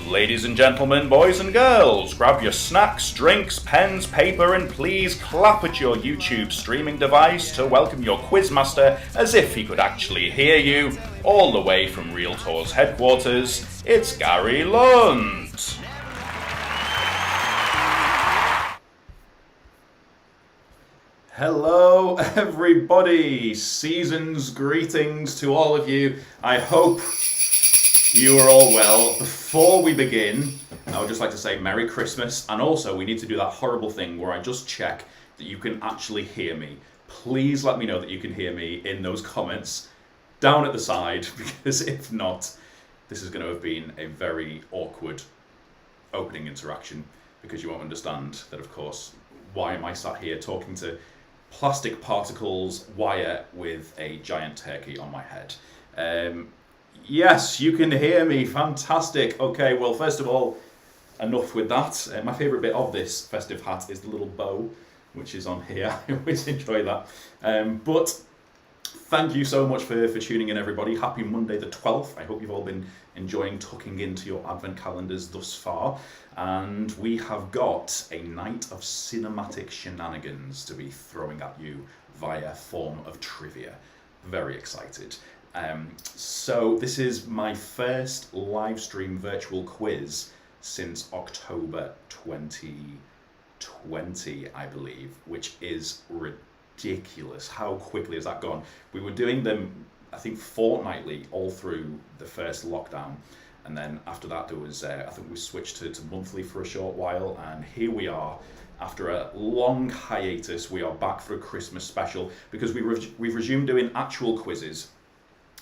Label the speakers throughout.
Speaker 1: Ladies and gentlemen, boys and girls, grab your snacks, drinks, pens, paper, and please clap at your YouTube streaming device to welcome your quizmaster as if he could actually hear you, all the way from Real Tours headquarters. It's Gary Lund. Hello everybody, season's greetings to all of you. I hope you are all well. Before we begin, I would just like to say Merry Christmas, and also we need to do that horrible thing where I just check that you can actually hear me. Please let me know that you can hear me in those comments down at the side, because if not, this is going to have been a very awkward opening interaction, because you won't understand that, of course, why am I sat here talking to plastic particles wire with a giant turkey on my head. Yes, you can hear me. Fantastic. Okay, well, first of all, enough with that. My favourite bit of this festive hat is the little bow, which is on here. I always enjoy that. But thank you so much for tuning in, everybody. Happy Monday the 12th. I hope you've all been enjoying tucking into your advent calendars thus far. And we have got a night of cinematic shenanigans to be throwing at you via form of trivia. Very excited. So this is my first live stream virtual quiz since October 2020, I believe, which is ridiculous. How quickly has that gone? We were doing them, I think, fortnightly all through the first lockdown. And then after that, there was, I think we switched to monthly for a short while. And here we are. After a long hiatus, we are back for a Christmas special because we've resumed doing actual quizzes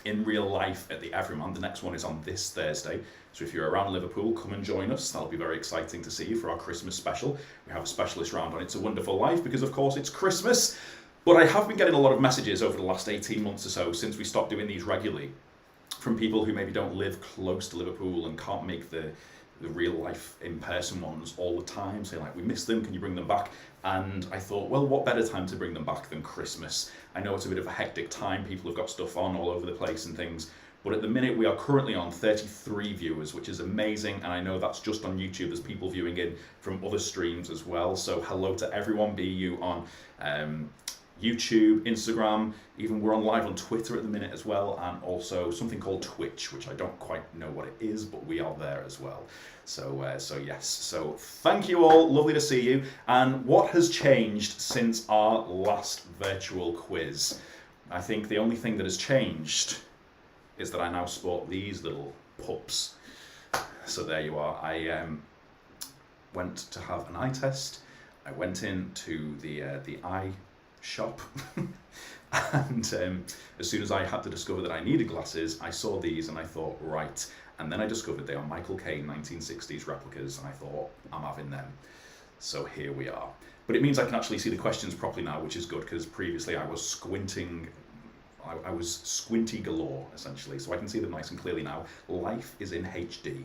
Speaker 1: in real life at the Everyman. The next one is on this Thursday. So if you're around Liverpool, come and join us. That'll be very exciting to see you for our Christmas special. We have a specialist round on It's a Wonderful Life because, of course, it's Christmas. But I have been getting a lot of messages over the last 18 months or so since we stopped doing these regularly from people who maybe don't live close to Liverpool and can't make the real life in-person ones all the time, saying like, we miss them, can you bring them back? And I thought, well, what better time to bring them back than Christmas? I know it's a bit of a hectic time, people have got stuff on all over the place and things, but at the minute we are currently on 33 viewers, which is amazing, and I know that's just on YouTube. There's people viewing in from other streams as well, so hello to everyone, be you on YouTube, Instagram, even we're on live on Twitter at the minute as well, and also something called Twitch, which I don't quite know what it is, but we are there as well. So yes, so thank you all, lovely to see you. And what has changed since our last virtual quiz? I think the only thing that has changed is that I now sport these little pups. So there you are. I went to have an eye test. I went into the eye shop and as soon as I had to discover that I needed glasses, I saw these and I thought, right. And then I discovered they are Michael Caine 1960s replicas, and I thought, I'm having them. So here we are. But it means I can actually see the questions properly now, which is good, because previously I was squinting I was squinty galore, essentially, so I can see them nice and clearly now. Life is in HD.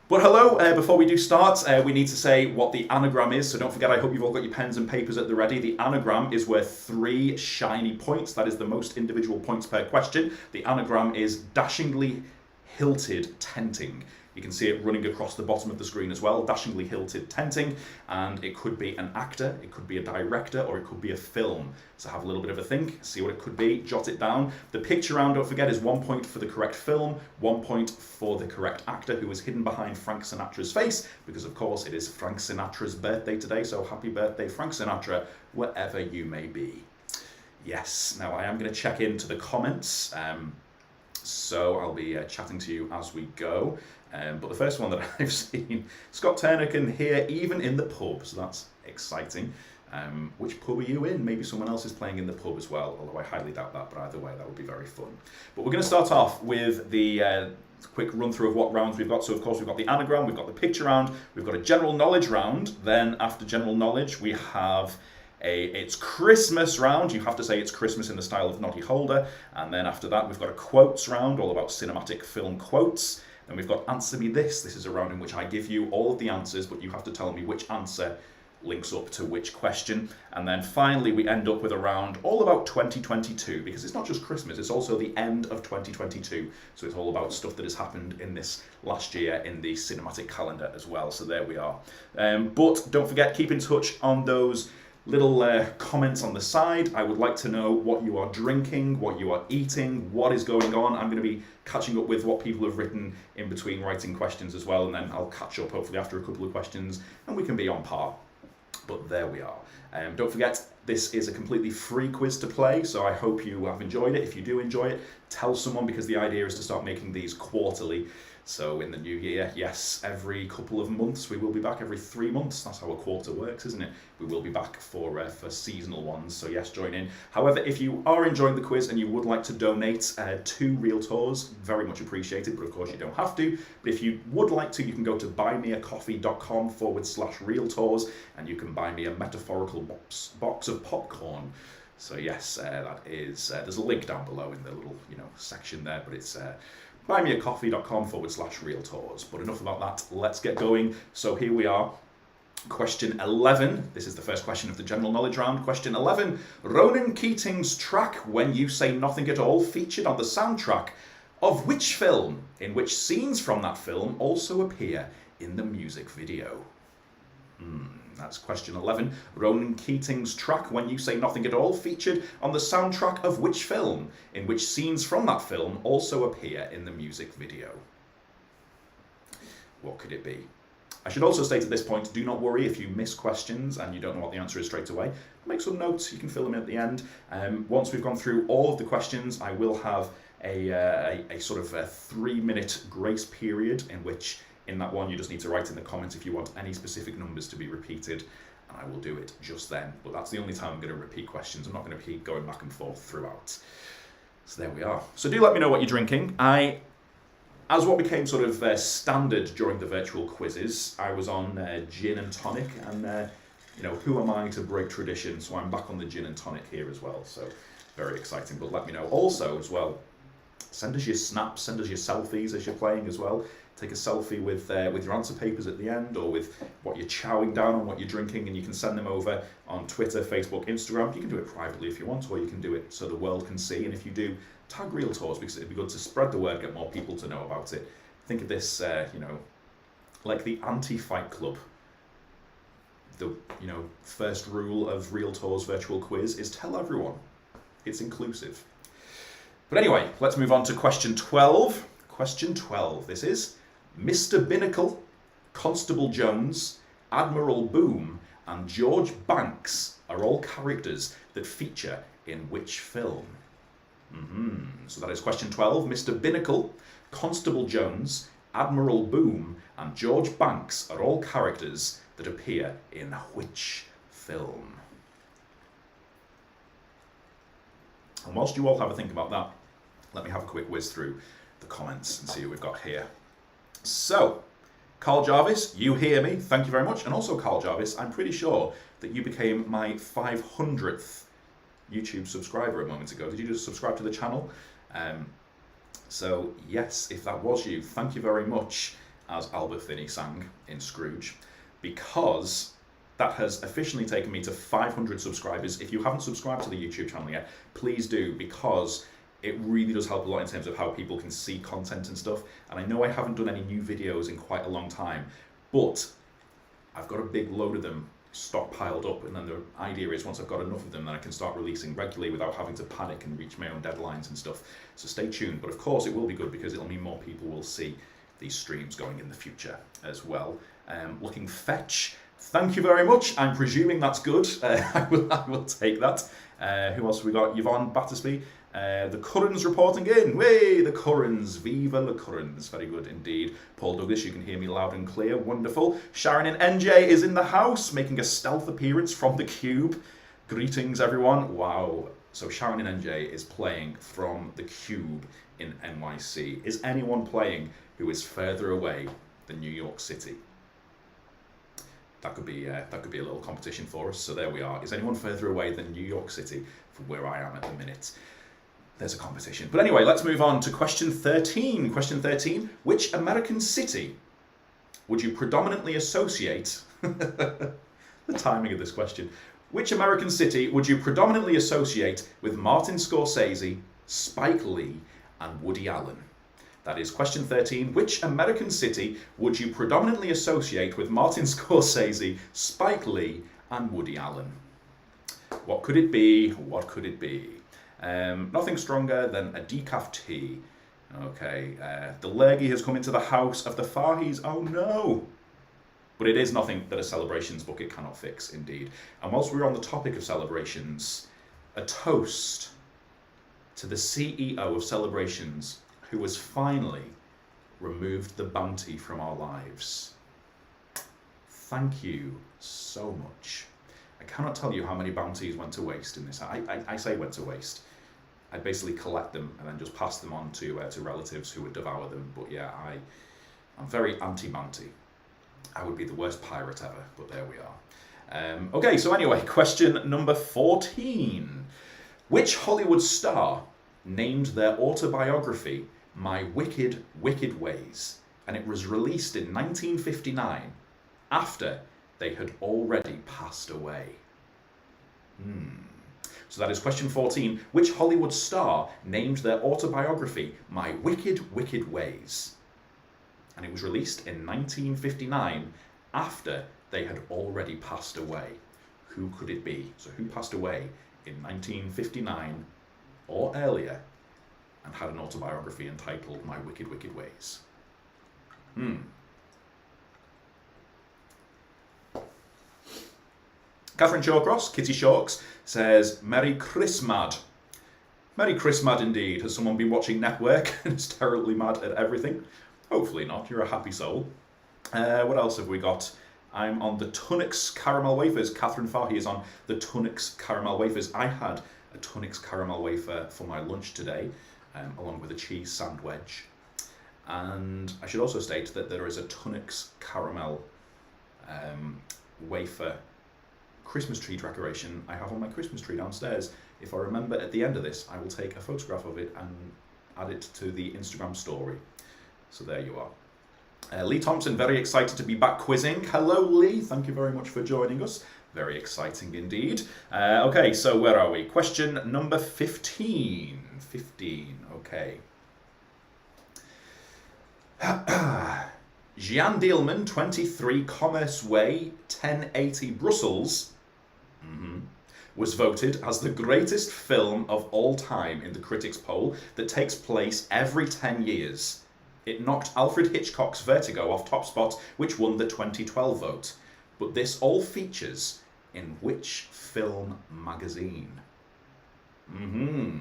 Speaker 1: But hello, before we do start, we need to say what the anagram is, so don't forget, I hope you've all got your pens and papers at the ready. The anagram is worth 3 shiny points. That is the most individual points per question. The anagram is dashingly hilted tenting. You can see it running across the bottom of the screen as well, dashingly hilted tenting, and it could be an actor, it could be a director, or it could be a film. So have a little bit of a think, see what it could be, jot it down. The picture round, don't forget, is 1 point for the correct film, 1 point for the correct actor who is hidden behind Frank Sinatra's face, because of course it is Frank Sinatra's birthday today, so happy birthday Frank Sinatra, wherever you may be. Yes, now I am going to check into the comments, so I'll be chatting to you as we go. But the first one that I've seen, Scott Turner can hear even in the pub, so that's exciting. Which pub are you in? Maybe someone else is playing in the pub as well, although I highly doubt that, but either way, that would be very fun. But we're going to start off with the quick run through of what rounds we've got. So of course we've got the anagram, we've got the picture round, we've got a general knowledge round, then after general knowledge we have it's Christmas round. You have to say it's Christmas in the style of Noddy Holder, and then after that we've got a quotes round, all about cinematic film quotes. Then we've got Answer Me This. This is a round in which I give you all of the answers, but you have to tell me which answer links up to which question. And then finally, we end up with a round all about 2022, because it's not just Christmas, it's also the end of 2022. So it's all about stuff that has happened in this last year in the cinematic calendar as well. So there we are. But don't forget, keep in touch on those little comments on the side. I would like to know what you are drinking, what you are eating, what is going on. I'm going to be catching up with what people have written in between writing questions as well, and then I'll catch up hopefully after a couple of questions and we can be on par. But there we are. Don't forget, this is a completely free quiz to play, so I hope you have enjoyed it. If you do enjoy it, tell someone, because the idea is to start making these quarterly. So in the new year, yes, every couple of months, we will be back every 3 months. That's how a quarter works, isn't it? We will be back for seasonal ones, so yes, join in. However, if you are enjoying the quiz and you would like to donate to Real Tours, very much appreciated, but of course you don't have to. But if you would like to, you can go to buymeacoffee.com/Real Tours, and you can buy me a metaphorical box of popcorn. So yes, that is, there's a link down below in the little, section there, but it's buymeacoffee.com/Real Tours. But enough about that, let's get going. So here we are, question 11. This is the first question of the general knowledge round. Question 11, Ronan Keating's track When You Say Nothing at All featured on the soundtrack of which film, in which scenes from that film also appear in the music video? That's question 11. Ronan Keating's track When You Say Nothing at All featured on the soundtrack of which film, in which scenes from that film also appear in the music video? What could it be? I should also state at this point, do not worry if you miss questions and you don't know what the answer is straight away. Make some notes, you can fill them in at the end. Once we've gone through all of the questions, I will have a sort of a 3-minute grace period in which in that one, you just need to write in the comments if you want any specific numbers to be repeated, and I will do it just then. But that's the only time I'm going to repeat questions. I'm not going to keep going back and forth throughout. So there we are. So do let me know what you're drinking. As what became sort of standard during the virtual quizzes, I was on gin and tonic, and who am I to break tradition? So I'm back on the gin and tonic here as well. So very exciting. But let me know also as well. Send us your snaps, send us your selfies as you're playing as well. Take a selfie with your answer papers at the end, or with what you're chowing down on, what you're drinking, and you can send them over on Twitter, Facebook, Instagram. You can do it privately if you want, or you can do it so the world can see. And if you do, tag Real Tours, because it'd be good to spread the word, get more people to know about it. Think of this, like the anti-Fight Club. The first rule of Real Tours virtual quiz is tell everyone. It's inclusive. But anyway, let's move on to question 12. Question 12. This is Mr. Binnacle, Constable Jones, Admiral Boom, and George Banks are all characters that feature in which film? So that is question 12. Mr. Binnacle, Constable Jones, Admiral Boom, and George Banks are all characters that appear in which film? And whilst you all have a think about that, let me have a quick whiz through the comments and see who we've got here. So, Carl Jarvis, you hear me, thank you very much. And also Carl Jarvis, I'm pretty sure that you became my 500th YouTube subscriber a moment ago. Did you just subscribe to the channel? So yes, if that was you, thank you very much, as Albert Finney sang in Scrooge, because that has officially taken me to 500 subscribers. If you haven't subscribed to the YouTube channel yet, please do, because it really does help a lot in terms of how people can see content and stuff. And I know I haven't done any new videos in quite a long time, but I've got a big load of them stockpiled up, and then the idea is once I've got enough of them, then I can start releasing regularly without having to panic and reach my own deadlines and stuff. So stay tuned. But of course it will be good, because it'll mean more people will see these streams going in the future as well. Looking fetch, thank you very much. I'm presuming that's good. I will take that. Who else have we got? Yvonne Battersby. The Currans reporting in. Way, the Currans. Viva the Currans. Very good indeed. Paul Douglas, you can hear me loud and clear. Wonderful. Sharon and NJ is in the house, making a stealth appearance from the cube. Greetings, everyone. Wow. So Sharon and NJ is playing from the cube in NYC. Is anyone playing who is further away than New York City? That could be a little competition for us. So there we are. Is anyone further away than New York City from where I am at the minute? There's a competition. But anyway, let's move on to question 13. Question 13, which American city would you predominantly associate, the timing of this question, which American city would you predominantly associate with Martin Scorsese, Spike Lee, and Woody Allen? That is question 13. Which American city would you predominantly associate with Martin Scorsese, Spike Lee, and Woody Allen? What could it be? What could it be? Nothing stronger than a decaf tea. Okay, the lurgy has come into the house of the Fahis. Oh no! But it is nothing that a celebrations bucket cannot fix, indeed. And whilst we're on the topic of celebrations, a toast to the CEO of Celebrations, who has finally removed the bounty from our lives. Thank you so much. I cannot tell you how many bounties went to waste in this. I say went to waste. I basically collect them and then just pass them on to relatives who would devour them. But yeah, I'm very anti-bounty. I would be the worst pirate ever, but there we are. Okay, so anyway, question number 14. Which Hollywood star named their autobiography My Wicked, Wicked Ways? And it was released in 1959 after they had already passed away. So that is question 14. Which Hollywood star named their autobiography My Wicked, Wicked Ways? And it was released in 1959 after they had already passed away. Who could it be? So who passed away in 1959 or earlier and had an autobiography entitled My Wicked, Wicked Ways? Catherine Shawcross, Kitty Shawks, says, Merry Christmas. Merry Christmas indeed. Has someone been watching Network and is terribly mad at everything? Hopefully not. You're a happy soul. What else have we got? I'm on the Tunnix caramel wafers. Catherine Fahy is on the Tunnix caramel wafers. I had a Tunnix caramel wafer for my lunch today, along with a cheese sandwich. And I should also state that there is a Tunnix caramel wafer Christmas tree decoration I have on my Christmas tree downstairs. If I remember at the end of this, I will take a photograph of it and add it to the Instagram story. So there you are. Lee Thompson, very excited to be back quizzing. Hello, Lee. Thank you very much for joining us. Very exciting indeed. Okay, so where are we? Question number 15. 15, okay. Jean Dielman, 23 Commerce Way, 1080 Brussels, was voted as the greatest film of all time in the critics' poll that takes place every 10 years. It knocked Alfred Hitchcock's Vertigo off top spot, which won the 2012 vote. But this all features in which film magazine?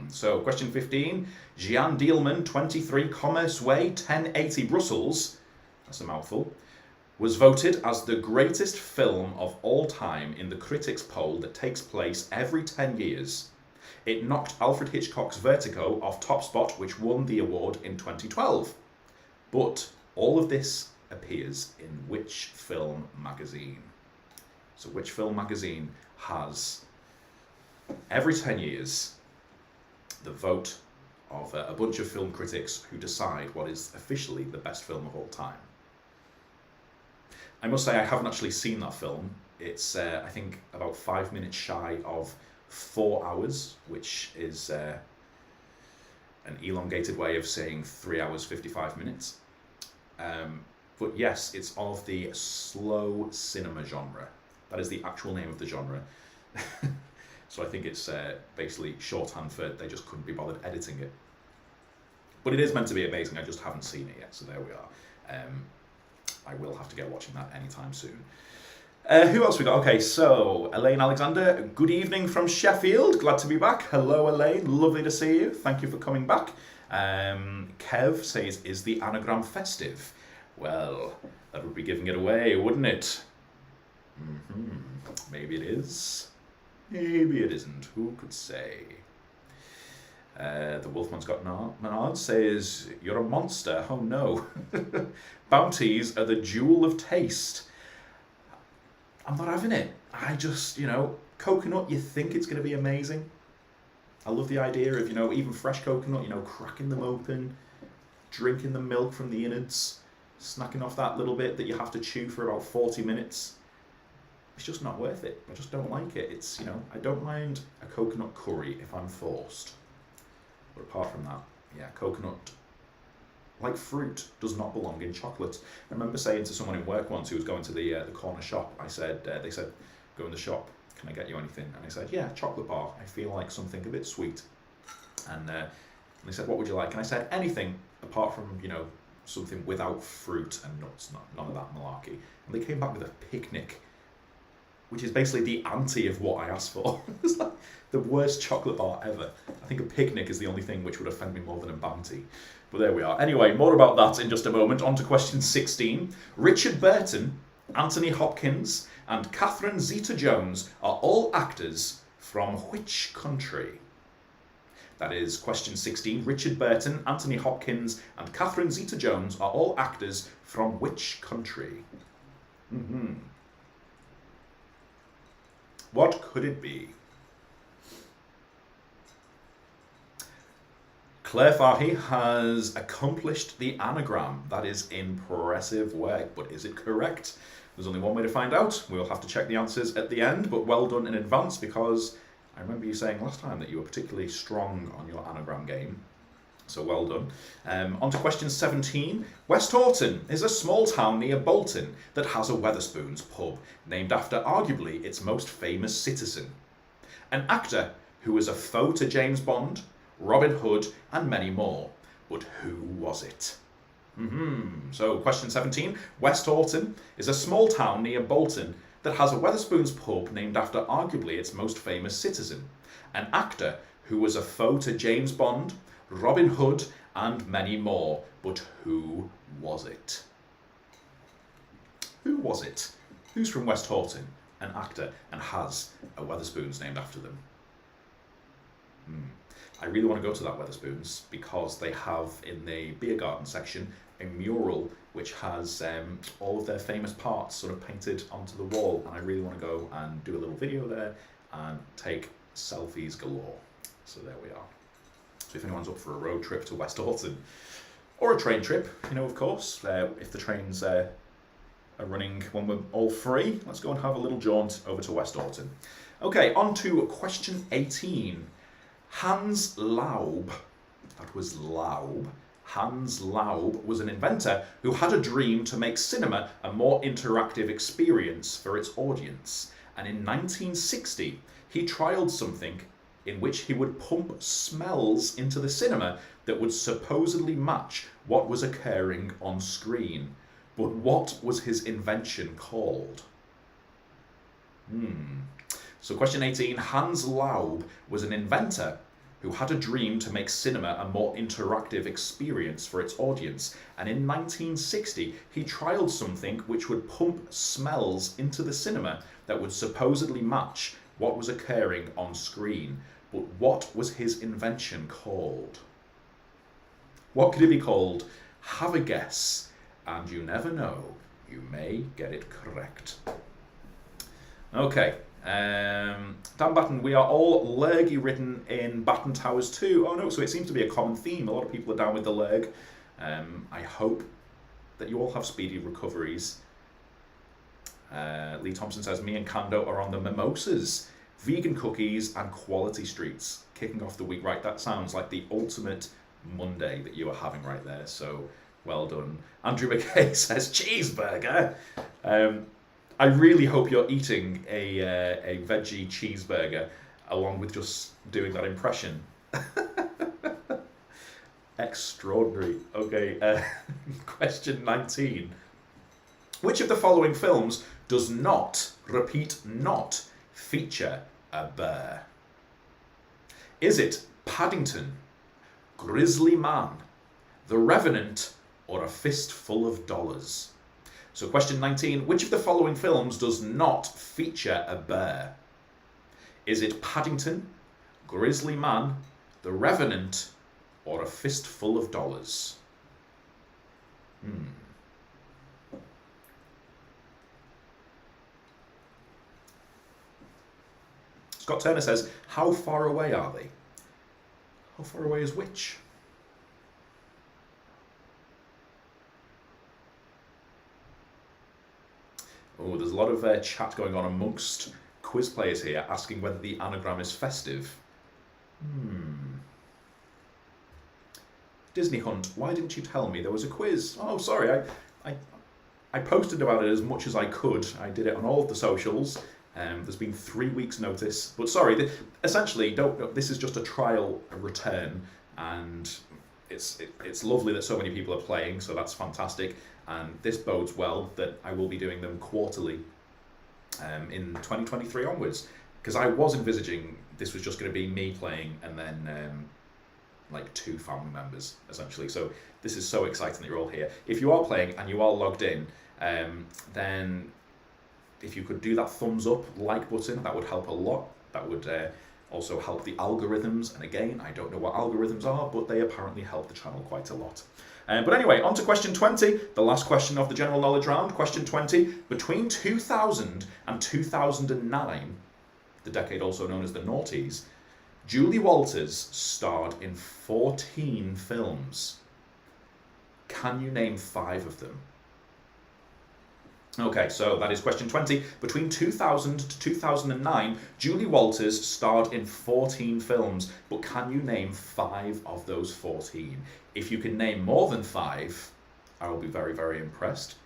Speaker 1: So, question 15. Jean Dielman, 23 Commerce Way, 1080 Brussels, that's a mouthful, was voted as the greatest film of all time in the critics' poll that takes place every 10 years. It knocked Alfred Hitchcock's Vertigo off top spot, which won the award in 2012. But all of this appears in which film magazine? So which film magazine has Every 10 years, the vote of a bunch of film critics who decide what is officially the best film of all time. I must say I haven't actually seen that film. It's, I think, about 5 minutes shy of 4 hours, which is an elongated way of saying 3 hours 55 minutes. But yes, it's of the slow cinema genre. That is the actual name of the genre. So I think it's basically shorthand for they just couldn't be bothered editing it. But it is meant to be amazing, I just haven't seen it yet, so there we are. I will have to get watching that anytime soon. Who else we got? Okay, so Elaine Alexander, good evening from Sheffield. Glad to be back. Hello, Elaine. Lovely to see you. Thank you for coming back. Kev says, is the anagram festive? Well, that would be giving it away, wouldn't it? Maybe it is. Maybe it isn't. Who could say? The Wolfman's got Menard says, you're a monster. Oh no. Bounties are the jewel of taste. I'm not having it. I just, coconut, you think it's going to be amazing. I love the idea of, even fresh coconut, cracking them open, drinking the milk from the innards, snacking off that little bit that you have to chew for about 40 minutes. It's just not worth it. I just don't like it. It's, I don't mind a coconut curry if I'm forced. But apart from that, yeah, coconut, like fruit, does not belong in chocolate. I remember saying to someone in work once who was going to the corner shop, they said, go in the shop, can I get you anything? And I said, yeah, chocolate bar. I feel like something a bit sweet. And they said, what would you like? And I said, anything apart from, something without fruit and nuts, none of that malarkey. And they came back with a picnic, which is basically the anti of what I asked for. It's like the worst chocolate bar ever. I think a picnic is the only thing which would offend me more than a bounty. But there we are. Anyway, more about that in just a moment. On to question 16. Richard Burton, Anthony Hopkins, and Catherine Zeta-Jones are all actors from which country? That is question 16. Richard Burton, Anthony Hopkins, and Catherine Zeta-Jones are all actors from which country? What could it be? Claire Fahy has accomplished the anagram. That is impressive work, but is it correct? There's only one way to find out. We'll have to check the answers at the end, but well done in advance, because I remember you saying last time that you were particularly strong on your anagram game. So well done. On to question 17. West Horton is a small town near Bolton that has a Wetherspoons pub, named after arguably its most famous citizen. An actor who was a foe to James Bond, Robin Hood, and many more. But who was it? So question 17. West Horton is a small town near Bolton that has a Wetherspoons pub named after arguably its most famous citizen. An actor who was a foe to James Bond, Robin Hood, and many more. But who was it? Who was it? Who's from West Horton, an actor, and has a Wetherspoons named after them? I really want to go to that Wetherspoons because they have in the beer garden section a mural which has all of their famous parts sort of painted onto the wall, and I really want to go and do a little video there and take selfies galore. So there we are. So if anyone's up for a road trip to West Horton, or a train trip, of course, if the trains are running when we're all free, let's go and have a little jaunt over to West Horton. Okay, on to question 18. Hans Laub, that was Laub, Hans Laub was an inventor who had a dream to make cinema a more interactive experience for its audience. And in 1960, he trialled something in which he would pump smells into the cinema that would supposedly match what was occurring on screen. But what was his invention called? So question 18, Hans Laub was an inventor who had a dream to make cinema a more interactive experience for its audience. And in 1960, he trialled something which would pump smells into the cinema that would supposedly match what was occurring on screen. But what was his invention called? What could it be called? Have a guess, and you never know. You may get it correct. Okay, Dan Batten, we are all lurgy ridden in Batten Towers too. Oh no, so it seems to be a common theme. A lot of people are down with the lurg. I hope that you all have speedy recoveries. Lee Thompson says, me and Kando are on the mimosas, vegan cookies and quality streets. Kicking off the week, right? That sounds like the ultimate Monday that you are having right there. So well done. Andrew McKay says, cheeseburger. I really hope you're eating a veggie cheeseburger along with just doing that impression. Extraordinary. Okay, question 19. Which of the following films does not, repeat, not feature a bear? Is it Paddington, Grizzly Man, The Revenant, or A Fistful of Dollars? So question 19, which of the following films does not feature a bear? Is it Paddington, Grizzly Man, The Revenant, or A Fistful of Dollars? Scott Turner says, how far away are they? How far away is which? Oh, there's a lot of chat going on amongst quiz players here asking whether the anagram is festive. Disney Hunt, why didn't you tell me there was a quiz? Oh, sorry, I posted about it as much as I could. I did it on all of the socials. There's been 3 weeks' notice, but sorry. Essentially, this is just a trial return, and it's lovely that so many people are playing. So that's fantastic, and this bodes well that I will be doing them quarterly in 2023 onwards. Because I was envisaging this was just going to be me playing, and then like 2 family members essentially. So this is so exciting that you're all here. If you are playing and you are logged in, then if you could do that thumbs up like button, that would help a lot. That would also help the algorithms. And again, I don't know what algorithms are, but they apparently help the channel quite a lot. But anyway, on to question 20, the last question of the general knowledge round. Question 20, between 2000 and 2009, the decade also known as the noughties, Julie Walters starred in 14 films. Can you name 5 of them? Okay, so that is question 20. Between 2000 to 2009, Julie Walters starred in 14 films, but can you name 5 of those 14? If you can name more than 5, I will be very, very impressed.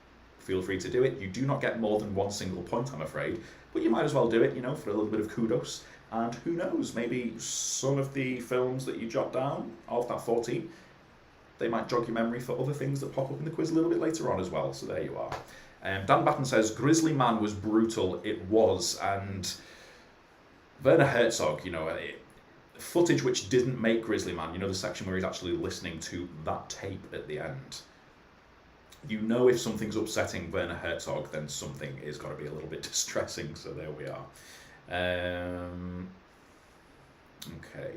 Speaker 1: Feel free to do it. You do not get more than 1 single point, I'm afraid, but you might as well do it, for a little bit of kudos. And who knows, maybe some of the films that you jot down of that 14, they might jog your memory for other things that pop up in the quiz a little bit later on as well. So there you are. Dan Batten says, Grizzly Man was brutal. It was. And Werner Herzog, footage which didn't make Grizzly Man, the section where he's actually listening to that tape at the end. If something's upsetting Werner Herzog, then something is got to be a little bit distressing. So there we are. Okay.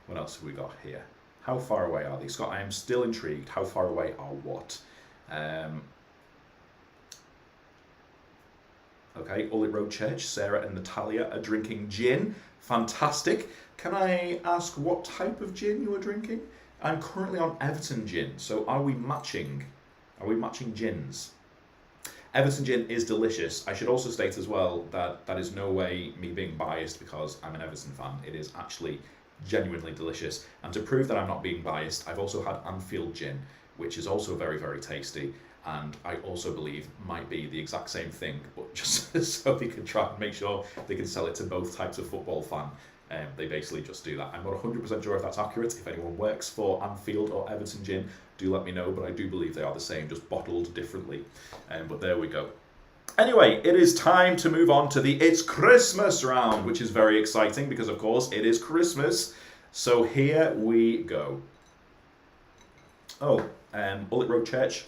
Speaker 1: What else have we got here? How far away are these? Scott, I am still intrigued. How far away are what? Okay, Ullet Road Church, Sarah and Natalia are drinking gin. Fantastic. Can I ask what type of gin you are drinking? I'm currently on Everton gin, so are we matching? Are we matching gins? Everton gin is delicious. I should also state as well that that is no way me being biased because I'm an Everton fan. It is actually genuinely delicious. And to prove that I'm not being biased, I've also had Anfield gin, which is also very, very tasty. And I also believe might be the exact same thing, but just so they can try and make sure they can sell it to both types of football fan. They basically just do that. I'm not 100% sure if that's accurate. If anyone works for Anfield or Everton gin, do let me know, but I do believe they are the same, just bottled differently. But there we go. Anyway, it is time to move on to the It's Christmas round, which is very exciting because, of course, it is Christmas. So here we go. Oh, Ullet Road Church.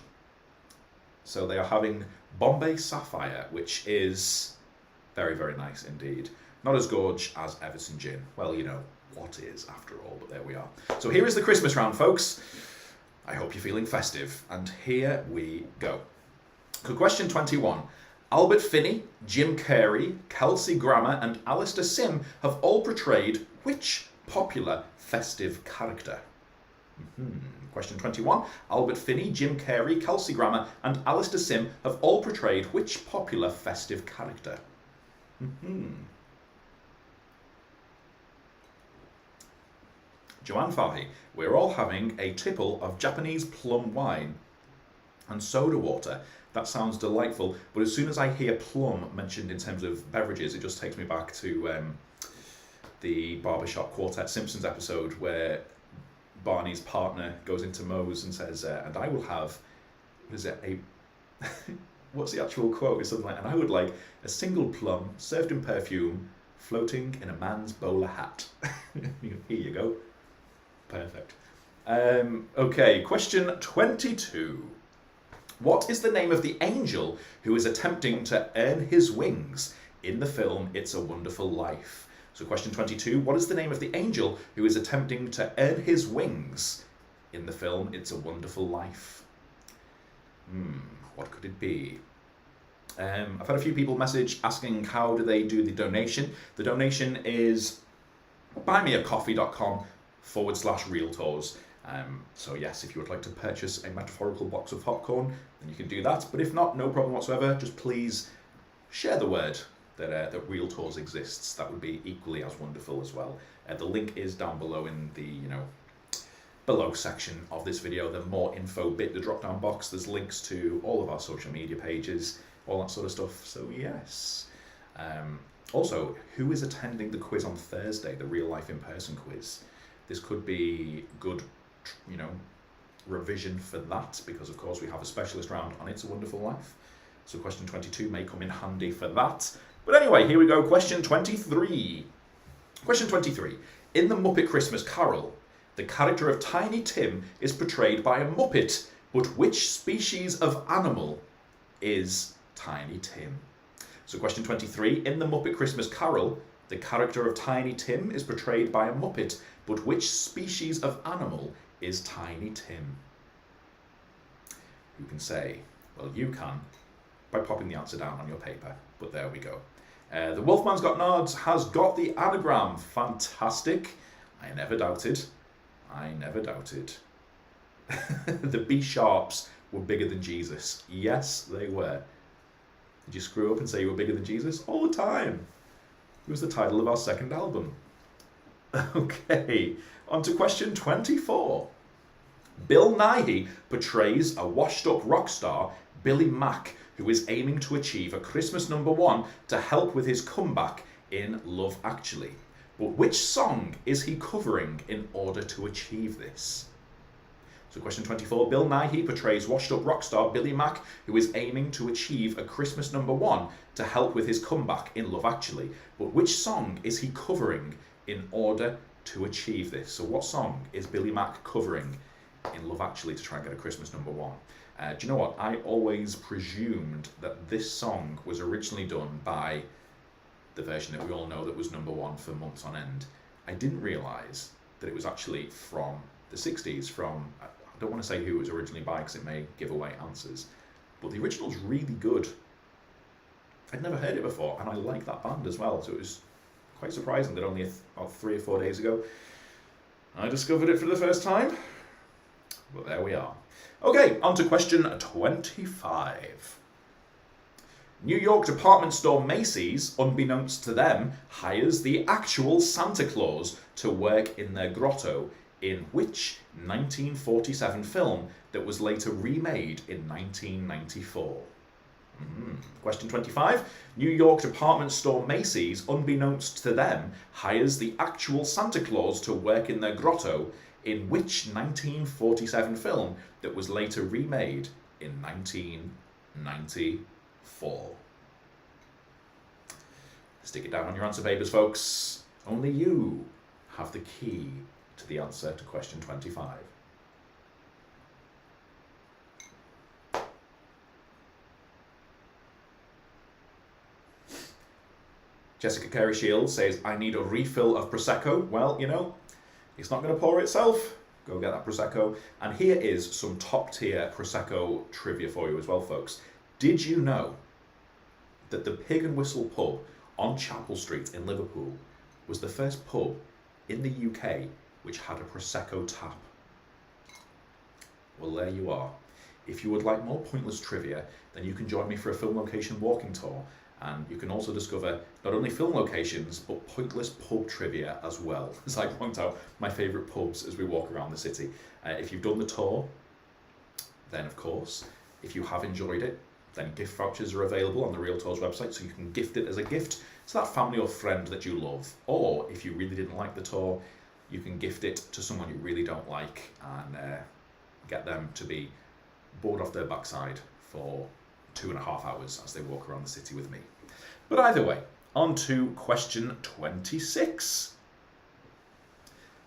Speaker 1: So they are having Bombay Sapphire, which is very, very nice indeed. Not as gorge as Everton gin. Well, what is after all, but there we are. So here is the Christmas round, folks. I hope you're feeling festive. And here we go. So question 21. Albert Finney, Jim Carrey, Kelsey Grammer, and Alistair Sim have all portrayed which popular festive character? Question 21. Albert Finney, Jim Carrey, Kelsey Grammer, and Alistair Sim have all portrayed which popular festive character? Joanne Fahy, we're all having a tipple of Japanese plum wine and soda water. That sounds delightful, but as soon as I hear plum mentioned in terms of beverages, it just takes me back to the Barbershop Quartet Simpsons episode where Barney's partner goes into Moe's and says, and I will have, what is it, what's the actual quote? It's something like, and I would like a single plum served in perfume floating in a man's bowler hat. Here you go. Perfect. Okay, question 22. What is the name of the angel who is attempting to earn his wings in the film It's a Wonderful Life? So question 22, what is the name of the angel who is attempting to earn his wings in the film It's a Wonderful Life? What could it be? I've had a few people message asking how do they do the donation. The donation is buymeacoffee.com/realtours. So yes, if you would like to purchase a metaphorical box of popcorn, then you can do that. But if not, no problem whatsoever. Just please share the word that Real Tours exists. That would be equally as wonderful as well. The link is down below in the below section of this video. The more info bit, the drop down box. There's links to all of our social media pages, all that sort of stuff. So yes. Also, who is attending the quiz on Thursday, the real life in-person quiz? This could be good, revision for that, because of course we have a specialist round on It's a Wonderful Life. So question 22 may come in handy for that. But anyway, here we go, question 23. Question 23. In the Muppet Christmas Carol, the character of Tiny Tim is portrayed by a Muppet, but which species of animal is Tiny Tim? So question 23. In the Muppet Christmas Carol, the character of Tiny Tim is portrayed by a Muppet, but which species of animal is Tiny Tim? Who can say? Well, you can by popping the answer down on your paper, but there we go. The Wolfman's Got Nards has got the anagram. Fantastic. I never doubted. The B-sharps were bigger than Jesus. Yes, they were. Did you screw up and say you were bigger than Jesus? All the time. It was the title of our second album. Okay, on to question 24. Bill Nighy portrays a washed-up rock star, Billy Mack, who is aiming to achieve a Christmas #1 to help with his comeback in Love Actually. But which song is he covering in order to achieve this? So question 24, Bill Nighy portrays washed-up rock star Billy Mack, who is aiming to achieve a Christmas #1 to help with his comeback in Love Actually. But which song is he covering in order to achieve this? So what song is Billy Mack covering in Love Actually to try and get a Christmas #1? Do you know what? I always presumed that this song was originally done by the version that we all know that was #1 for months on end. I didn't realise that it was actually from the 60s, from, I don't want to say who it was originally by because it may give away answers, but the original's really good. I'd never heard it before, and I like that band as well, so it was quite surprising that only about 3 or 4 days ago I discovered it for the first time. But there we are. Okay, on to question 25. New York department store Macy's, unbeknownst to them, hires the actual Santa Claus to work in their grotto in which 1947 film that was later remade in 1994? Question 25. New York department store Macy's, unbeknownst to them, hires the actual Santa Claus to work in their grotto in which 1947 film that was later remade in 1994? Stick it down on your answer papers, folks. Only you have the key to the answer to question 25. Jessica Carey Shields says, I need a refill of Prosecco. Well, it's not going to pour itself. Go get that Prosecco. And here is some top tier Prosecco trivia for you as well, folks. Did you know that the Pig and Whistle pub on Chapel Street in Liverpool was the first pub in the UK which had a Prosecco tap? Well, there you are. If you would like more pointless trivia, then you can join me for a film location walking tour, and you can also discover not only film locations, but pointless pub trivia as well, as I point out my favourite pubs as we walk around the city. If you've done the tour, then of course, if you have enjoyed it, then gift vouchers are available on the Real Tours website, so you can gift it as a gift to that family or friend that you love. Or if you really didn't like the tour, you can gift it to someone you really don't like and get them to be bored off their backside for 2.5 hours as they walk around the city with me. But either way, on to question 26.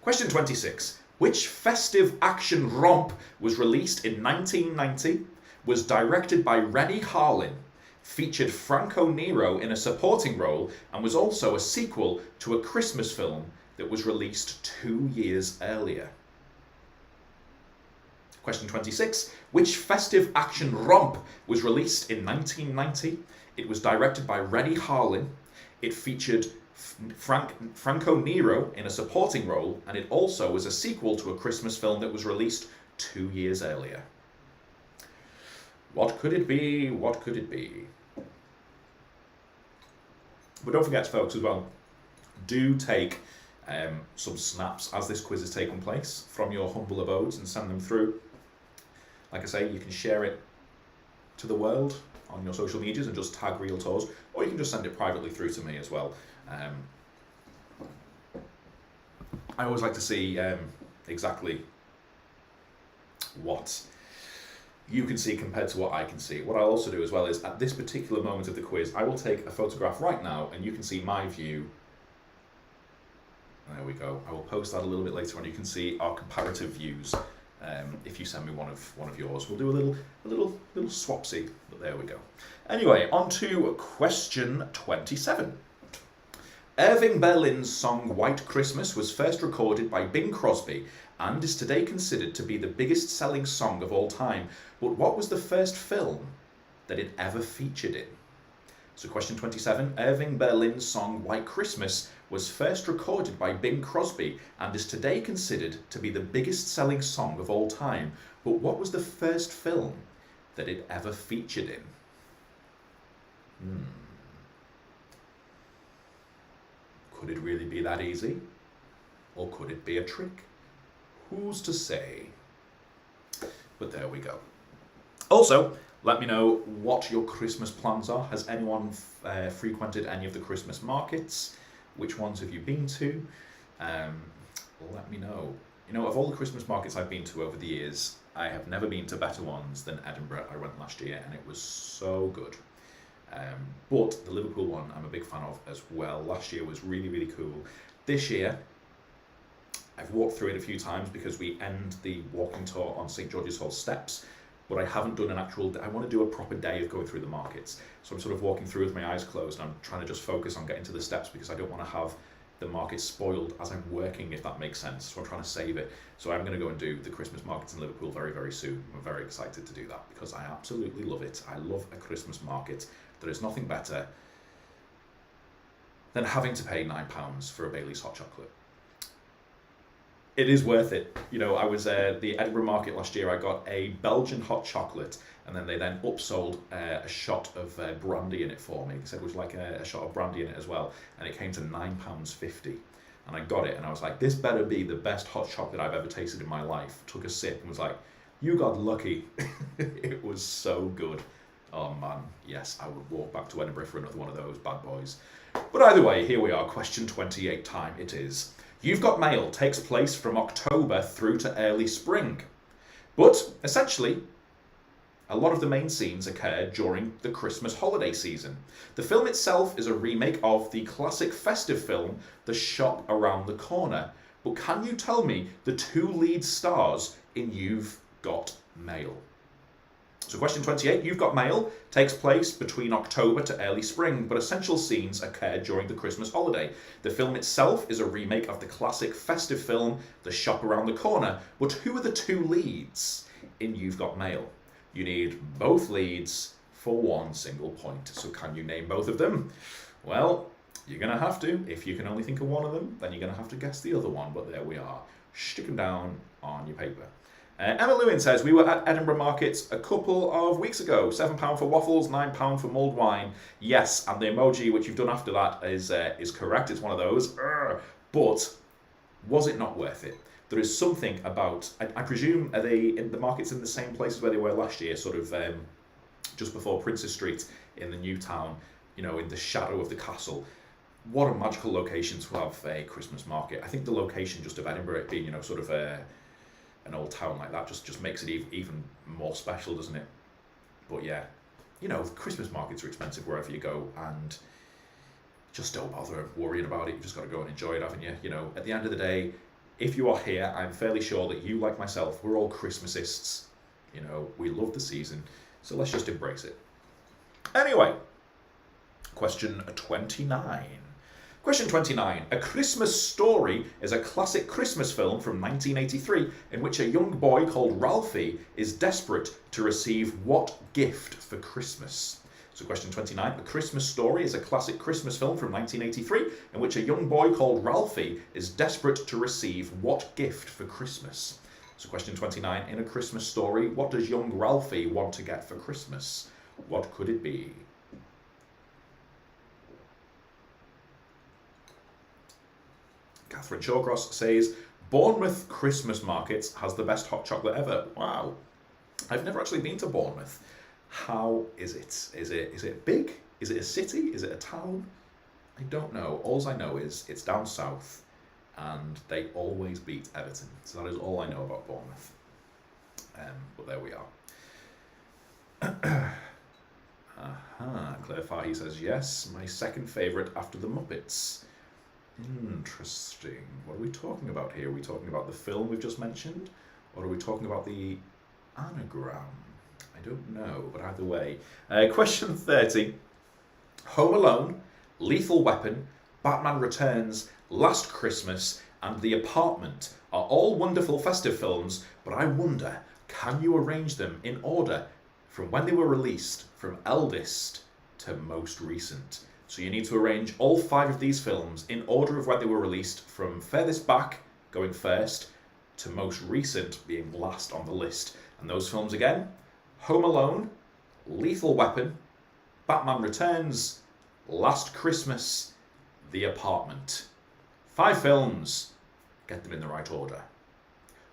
Speaker 1: Question 26. Which festive action romp was released in 1990, was directed by Rennie Harlin, featured Franco Nero in a supporting role, and was also a sequel to a Christmas film that was released 2 years earlier? Question 26. Which festive action romp was released in 1990? It was directed by Rennie Harlin. It featured Franco Nero in a supporting role, and it also was a sequel to a Christmas film that was released 2 years earlier. What could it be? What could it be? But don't forget, folks, as well, do take some snaps as this quiz is taking place from your humble abodes and send them through. Like I say, you can share it to the world on your social medias and just tag Real Tours, or you can just send it privately through to me as well. I always like to see exactly what you can see compared to what I can see. What I'll also do as well is, at this particular moment of the quiz, I will take a photograph right now and you can see my view. There we go. I will post that a little bit later on. You can see our comparative views. If you send me one of yours, we'll do a little swapsy. But there we go. Anyway, on to question 27. Irving Berlin's song White Christmas was first recorded by Bing Crosby and is today considered to be the biggest selling song of all time. But what was the first film that it ever featured in? So question 27, Irving Berlin's song White Christmas was first recorded by Bing Crosby and is today considered to be the biggest selling song of all time. But what was the first film that it ever featured in? Could it really be that easy? Or could it be a trick? Who's to say? But there we go. Also, let me know what your Christmas plans are. Has anyone frequented any of the Christmas markets? Which ones have you been to? Let me know. You know, of all the Christmas markets I've been to over the years, I have never been to better ones than Edinburgh. I went last year and it was so good. But the Liverpool one I'm a big fan of as well. Last year was really, really cool. This year, I've walked through it a few times because we end the walking tour on St George's Hall steps, but I haven't done an actual, I want to do a proper day of going through the markets. So I'm sort of walking through with my eyes closed and I'm trying to just focus on getting to the steps because I don't want to have the market spoiled as I'm working, if that makes sense. So I'm trying to save it. So I'm going to go and do the Christmas markets in Liverpool very, very soon. I'm very excited to do that because I absolutely love it. I love a Christmas market. There is nothing better than having to pay £9 for a Bailey's hot chocolate. It is worth it. You know, I was at the Edinburgh market last year. I got a Belgian hot chocolate, and then they then upsold a shot of brandy in it for me. They said it was like a shot of brandy in it as well, and it came to £9.50. And I got it, and I was like, this better be the best hot chocolate I've ever tasted in my life. Took a sip and was like, you got lucky. It was so good. Oh man, yes, I would walk back to Edinburgh for another one of those bad boys. But either way, here we are, question 28 time it is. You've Got Mail takes place from October through to early spring. But essentially, a lot of the main scenes occur during the Christmas holiday season. The film itself is a remake of the classic festive film, The Shop Around the Corner. But can you tell me the two lead stars in You've Got Mail? So question 28, You've Got Mail takes place between October to early spring, but essential scenes occur during the Christmas holiday. The film itself is a remake of the classic festive film, The Shop Around the Corner, but who are the two leads in You've Got Mail? You need both leads for 1 single point. So can you name both of them? Well, you're going to have to. If you can only think of one of them, then you're going to have to guess the other one. But there we are. Stick them down on your paper. Emma Lewin says, we were at Edinburgh markets a couple of weeks ago. £7 for waffles, £9 for mulled wine. Yes, and the emoji which you've done after that is correct. It's one of those. But was it not worth it? There is something about, I presume, are they in the markets in the same places where they were last year, sort of just before Princes Street in the new town, you know, in the shadow of the castle. What a magical location to have a Christmas market. I think the location just of Edinburgh, it being, you know, sort of an old town like that, just makes it even more special, doesn't it? But yeah, you know, Christmas markets are expensive wherever you go, and just don't bother worrying about it. You've just got to go and enjoy it, haven't you? You know, at the end of the day, if you are here, I'm fairly sure that you, like myself, we're all Christmasists. You know, we love the season, so let's just embrace it. Anyway, question 29. Question 29. A Christmas Story is a classic Christmas film from 1983 in which a young boy called Ralphie is desperate to receive what gift for Christmas? So question 29. A Christmas Story is a classic Christmas film from 1983 in which a young boy called Ralphie is desperate to receive what gift for Christmas? So question 29. In A Christmas Story, what does young Ralphie want to get for Christmas? What could it be? Catherine Shawcross says, Bournemouth Christmas Markets has the best hot chocolate ever. Wow. I've never actually been to Bournemouth. How is it? Is it big? Is it a city? Is it a town? I don't know. All I know is it's down south and they always beat Everton. So that is all I know about Bournemouth. But there we are. Claire Fahey says, yes, my second favourite after the Muppets. Interesting. What are we talking about here? Are we talking about the film we've just mentioned? Or are we talking about the anagram? I don't know, but either way. Question 30. Home Alone, Lethal Weapon, Batman Returns, Last Christmas, and The Apartment are all wonderful festive films, but I wonder, can you arrange them in order from when they were released, from eldest to most recent? So you need to arrange all 5 of these films in order of when they were released, from furthest back, going first, to most recent, being last on the list. And those films again, Home Alone, Lethal Weapon, Batman Returns, Last Christmas, The Apartment. 5 films. Get them in the right order.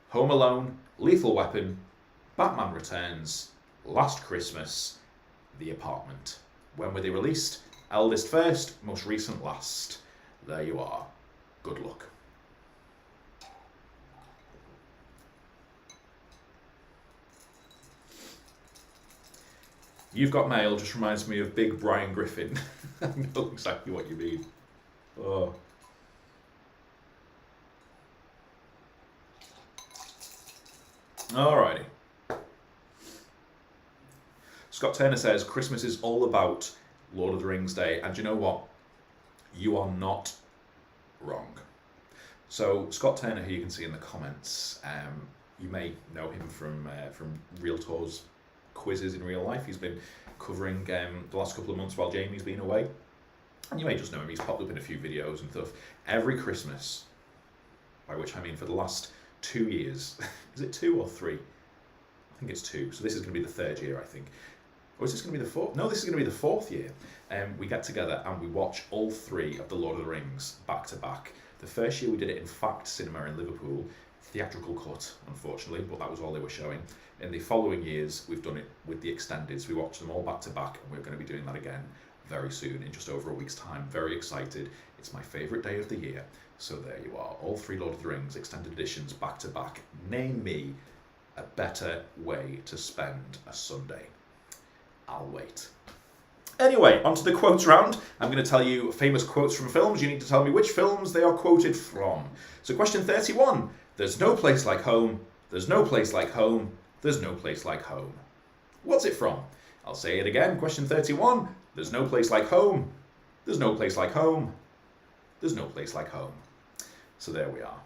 Speaker 1: Home Alone, Lethal Weapon, Batman Returns, Last Christmas, The Apartment. When were they released? Eldest first, most recent last. There you are. Good luck. You've Got Mail just reminds me of Big Brian Griffin. I know exactly what you mean. Oh. Alrighty. Scott Turner says, Christmas is all about Lord of the Rings Day. And you know what? You are not wrong. So Scott Turner, who you can see in the comments, you may know him from Real Tours quizzes in real life. He's been covering the last couple of months while Jamie's been away. And you may just know him. He's popped up in a few videos and stuff. Every Christmas, by which I mean for the last 2 years. Is it 2 or 3? I think it's 2. So this is going to be the 3rd year, I think. Or is this going to be the 4th? No, this is going to be the 4th year. We get together and we watch all 3 of the Lord of the Rings back to back. The first year we did it in Fact Cinema in Liverpool. Theatrical cut, unfortunately, but that was all they were showing. In the following years, we've done it with the extendeds. We watched them all back to back, and we're going to be doing that again very soon, in just over a week's time. Very excited. It's my favourite day of the year. So there you are. All 3 Lord of the Rings extended editions back to back. Name me a better way to spend a Sunday. I'll wait. Anyway, onto the quotes round. I'm going to tell you famous quotes from films. You need to tell me which films they are quoted from. So question 31. There's no place like home. There's no place like home. There's no place like home. What's it from? I'll say it again. Question 31. There's no place like home. There's no place like home. There's no place like home. So there we are.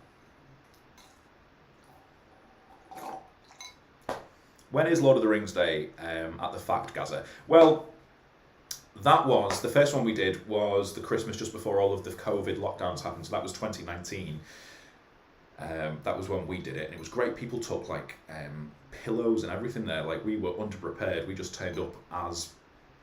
Speaker 1: When is Lord of the Rings Day at the Fact Gazer? Well, that was, the first one we did was the Christmas just before all of the COVID lockdowns happened, so that was 2019. That was when we did it, and it was great. People took like pillows and everything there. Like, we were underprepared. We just turned up as,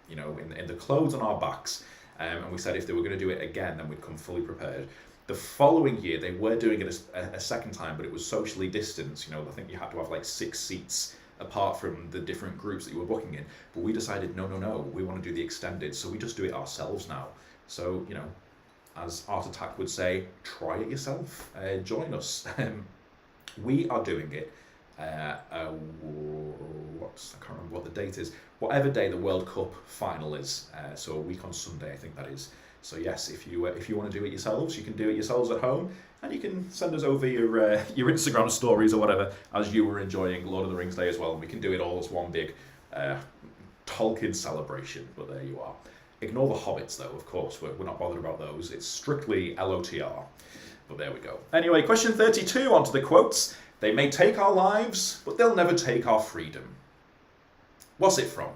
Speaker 1: you know, in the clothes on our backs, and we said if they were going to do it again, then we'd come fully prepared. The following year, they were doing it a second time, but it was socially distanced. You know, I think you had to have like 6 seats apart from the different groups that you were booking in. But we decided, no, we want to do the extended, so we just do it ourselves now. So, you know, as Art Attack would say, try it yourself. Join us. We are doing it. I can't remember what the date is. Whatever day the World Cup final is. So a week on Sunday, I think that is. So yes, if you want to do it yourselves, you can do it yourselves at home, and you can send us over your Instagram stories or whatever as you were enjoying Lord of the Rings Day as well. And we can do it all as one big Tolkien celebration. But there you are. Ignore the hobbits, though, of course. We're not bothered about those. It's strictly LOTR. But there we go. Anyway, question 32, on to the quotes. They may take our lives, but they'll never take our freedom. What's it from?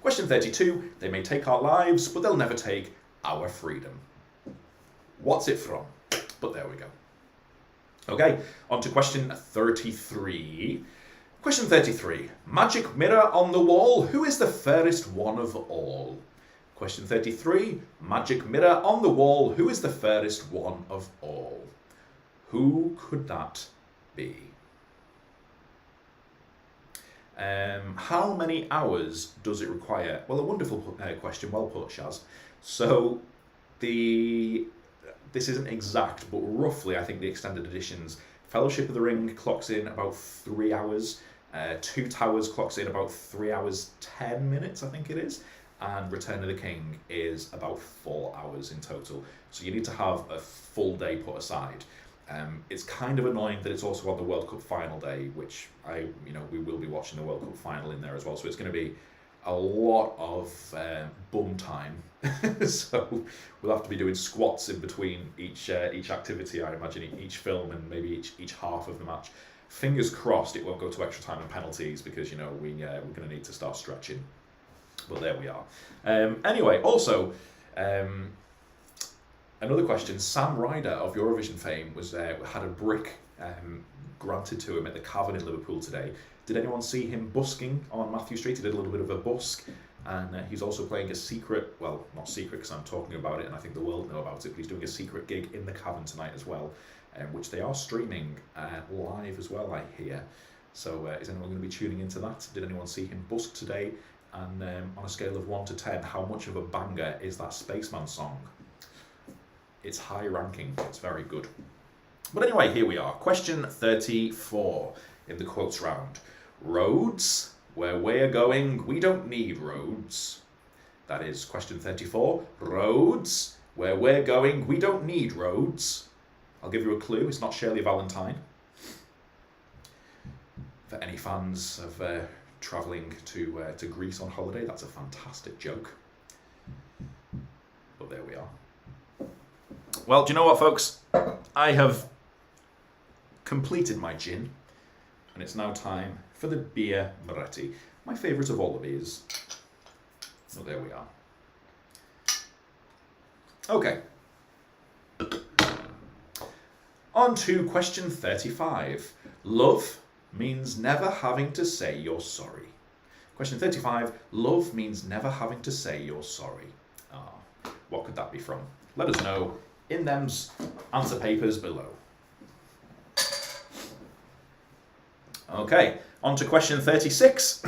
Speaker 1: Question 32, they may take our lives, but they'll never take our freedom. What's it from? But there we go. Okay, on to question 33. Question 33, magic mirror on the wall, who is the fairest one of all? Question 33, magic mirror on the wall, who is the fairest one of all? Who could that be? How many hours does it require? Well, a wonderful question, well put, Shaz. So, this isn't exact, but roughly, I think the extended editions, Fellowship of the Ring clocks in about 3 hours, Two Towers clocks in about 3 hours 10 minutes, I think it is, and Return of the King is about 4 hours in total. So you need to have a full day put aside. It's kind of annoying that it's also on the World Cup final day, which we will be watching the World Cup final in there as well. So it's going to be a lot of bum time. So we'll have to be doing squats in between each activity, I imagine, each film and maybe each half of the match. Fingers crossed it won't go to extra time and penalties, because we're going to need to start stretching. But there we are. Anyway, also, another question. Sam Ryder of Eurovision fame had a brick granted to him at the Cavern in Liverpool today. Did anyone see him busking on Matthew Street? He did a little bit of a busk, and he's also playing a secret, well, not secret because I'm talking about it and I think the world know about it, but he's doing a secret gig in the Cavern tonight as well, which they are streaming live as well, I hear. So is anyone going to be tuning into that? Did anyone see him busk today? And on a scale of 1 to 10, how much of a banger is that Spaceman song? It's high ranking. It's very good. But anyway, here we are. Question 34 in the quotes round. Roads, where we're going, we don't need roads. That is question 34. Roads, where we're going, we don't need roads. I'll give you a clue. It's not Shirley Valentine. For any fans of travelling to Greece on holiday, that's a fantastic joke. But there we are. Well, do you know what, folks? I have completed my gin, and it's now time for the beer Moretti, my favourite of all the beers. Oh, there we are. Okay. On to question 35. Love means never having to say you're sorry. Question 35. Love means never having to say you're sorry. What could that be from? Let us know in them's answer papers below. Okay, on to question 36.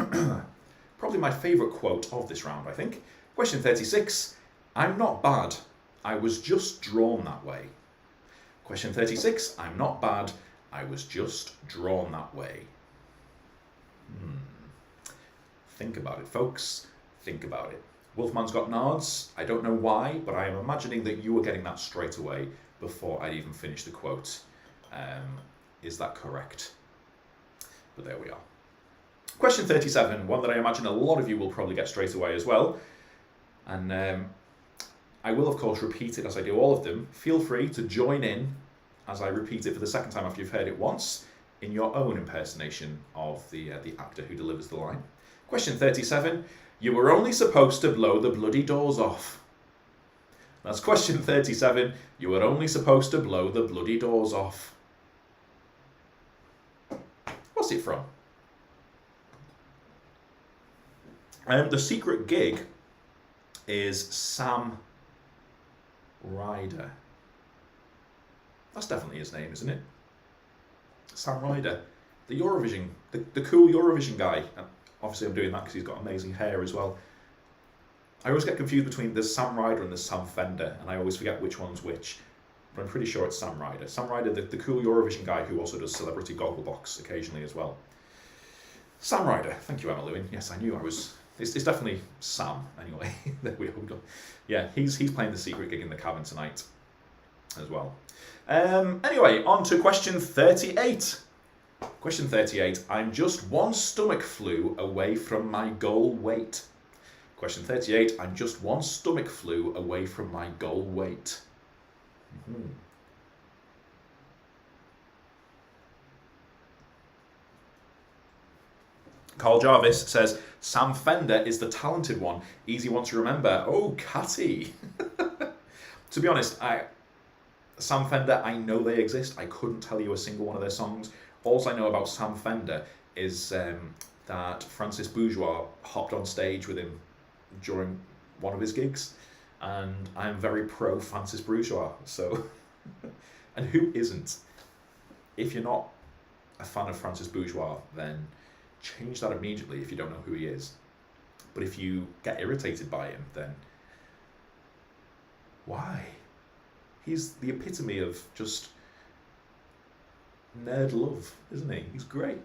Speaker 1: Probably my favourite quote of this round, I think. Question 36. I'm not bad. I was just drawn that way. Question 36. I'm not bad. I was just drawn that way. Think about it, folks. Think about it. Wolfman's got nards. I don't know why, but I am imagining that you were getting that straight away before I even finished the quote. Is that correct? But there we are. Question 37, one that I imagine a lot of you will probably get straight away as well. And I will, of course, repeat it as I do all of them. Feel free to join in as I repeat it for the second time after you've heard it once. in your own impersonation of the actor who delivers the line. Question 37. You were only supposed to blow the bloody doors off. That's question 37. You were only supposed to blow the bloody doors off. What's it from? The secret gig is Sam Ryder. That's definitely his name, isn't it? Sam Ryder. The Eurovision, the cool Eurovision guy. Obviously I'm doing that because he's got amazing hair as well. I always get confused between the Sam Ryder and the Sam Fender, and I always forget which one's which. But I'm pretty sure it's Sam Ryder. Sam Ryder, the cool Eurovision guy who also does Celebrity Gogglebox occasionally as well. Sam Ryder. Thank you, Emma Lewin. Yes, I knew I was... It's definitely Sam, anyway. There we go. Yeah, he's playing the secret gig in the cabin tonight as well. Anyway, on to question 38. Question 38. I'm just one stomach flu away from my goal weight. Question 38. I'm just one stomach flu away from my goal weight. Mm-hmm. Carl Jarvis says, Sam Fender is the talented one. Easy one to remember. Oh, Catty. To be honest, Sam Fender, I know they exist. I couldn't tell you a single one of their songs. All I know about Sam Fender is that Francis Bourgeois hopped on stage with him during one of his gigs. And I'm very pro Francis Bourgeois. So, and who isn't? If you're not a fan of Francis Bourgeois, then change that immediately if you don't know who he is. But if you get irritated by him, then why? He's the epitome of just nerd love, isn't he? He's great.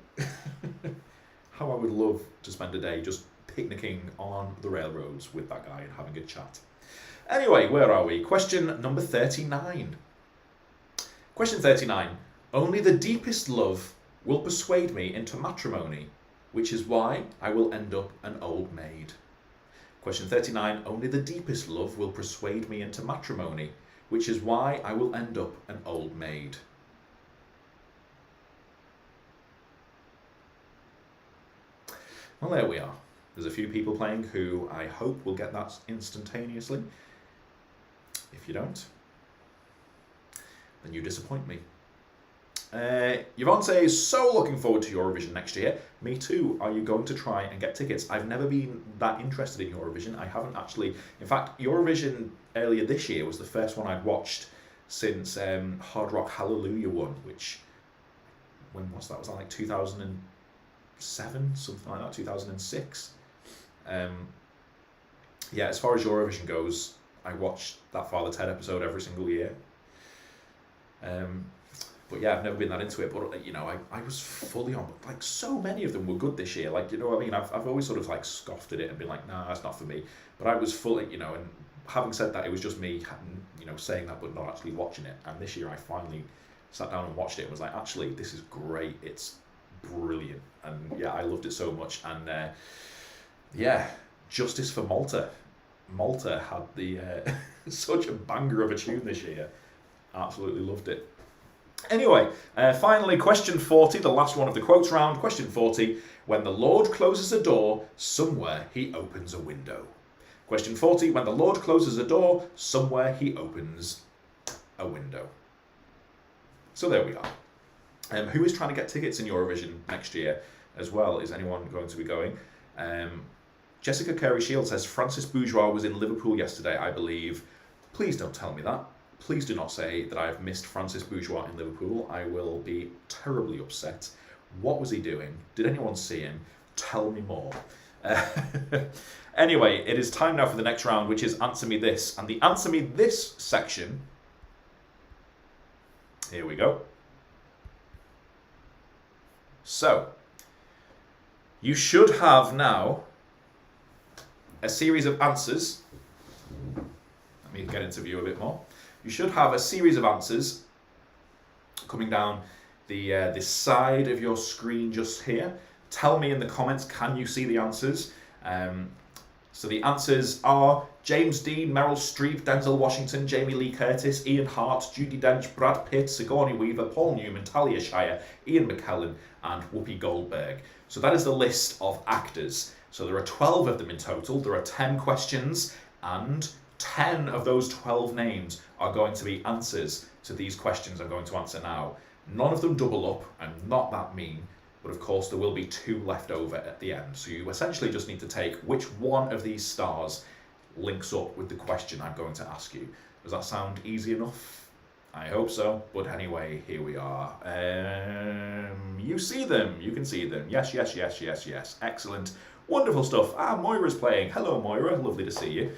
Speaker 1: How I would love to spend a day just picnicking on the railroads with that guy and having a chat. Anyway, where are we? Question number 39. Question 39. Only the deepest love will persuade me into matrimony, which is why I will end up an old maid. Question 39. Only the deepest love will persuade me into matrimony, which is why I will end up an old maid. Well, there we are. There's a few people playing who I hope will get that instantaneously. If you don't, then you disappoint me. Yvonne says, so looking forward to Eurovision next year. Me too. Are you going to try and get tickets? I've never been that interested in Eurovision. I haven't actually. In fact, Eurovision earlier this year was the first one I'd watched since Hard Rock Hallelujah won, which, when was that? Was that like 2007? Something like that, 2006? Yeah, as far as Eurovision goes, I watch that Father Ted episode every single year. But yeah, I've never been that into it. But you know, I was fully on. Like, so many of them were good this year. Like, you know what I mean? I've always sort of like scoffed at it and been like, nah, that's not for me. But I was fully, you know, and having said that, it was just me, you know, saying that but not actually watching it. And this year, I finally sat down and watched it and was like, actually, this is great. It's brilliant. And yeah, I loved it so much. And yeah, Justice for Malta. Malta had the such a banger of a tune this year. Absolutely loved it. Anyway, finally, question 40, the last one of the quotes round. Question 40, when the Lord closes a door, somewhere he opens a window. Question 40, when the Lord closes a door, somewhere he opens a window. So there we are. Who is trying to get tickets in Eurovision next year as well? Is anyone going to be going? Jessica Carey-Shield says, Francis Bourgeois was in Liverpool yesterday, I believe. Please don't tell me that. Please do not say that I've missed Francis Bourgeois in Liverpool. I will be terribly upset. What was he doing? Did anyone see him? Tell me more. Anyway, it is time now for the next round, which is Answer Me This. And the Answer Me This section, here we go. So, you should have now a series of answers. Let me get into view a bit more. You should have a series of answers coming down this side of your screen just here. Tell me in the comments, can you see the answers? So the answers are James Dean, Meryl Streep, Denzel Washington, Jamie Lee Curtis, Ian Hart, Judi Dench, Brad Pitt, Sigourney Weaver, Paul Newman, Talia Shire, Ian McKellen, and Whoopi Goldberg. So that is the list of actors. So there are 12 of them in total. There are 10 questions, and 10 of those 12 names are going to be answers to these questions I'm going to answer now. None of them double up. I'm not that mean. But of course, there will be 2 left over at the end. So you essentially just need to take which one of these stars links up with the question I'm going to ask you. Does that sound easy enough? I hope so. But anyway, here we are. You see them. You can see them. Yes, yes, yes, yes, yes. Excellent. Wonderful stuff. Moira's playing. Hello, Moira. Lovely to see you.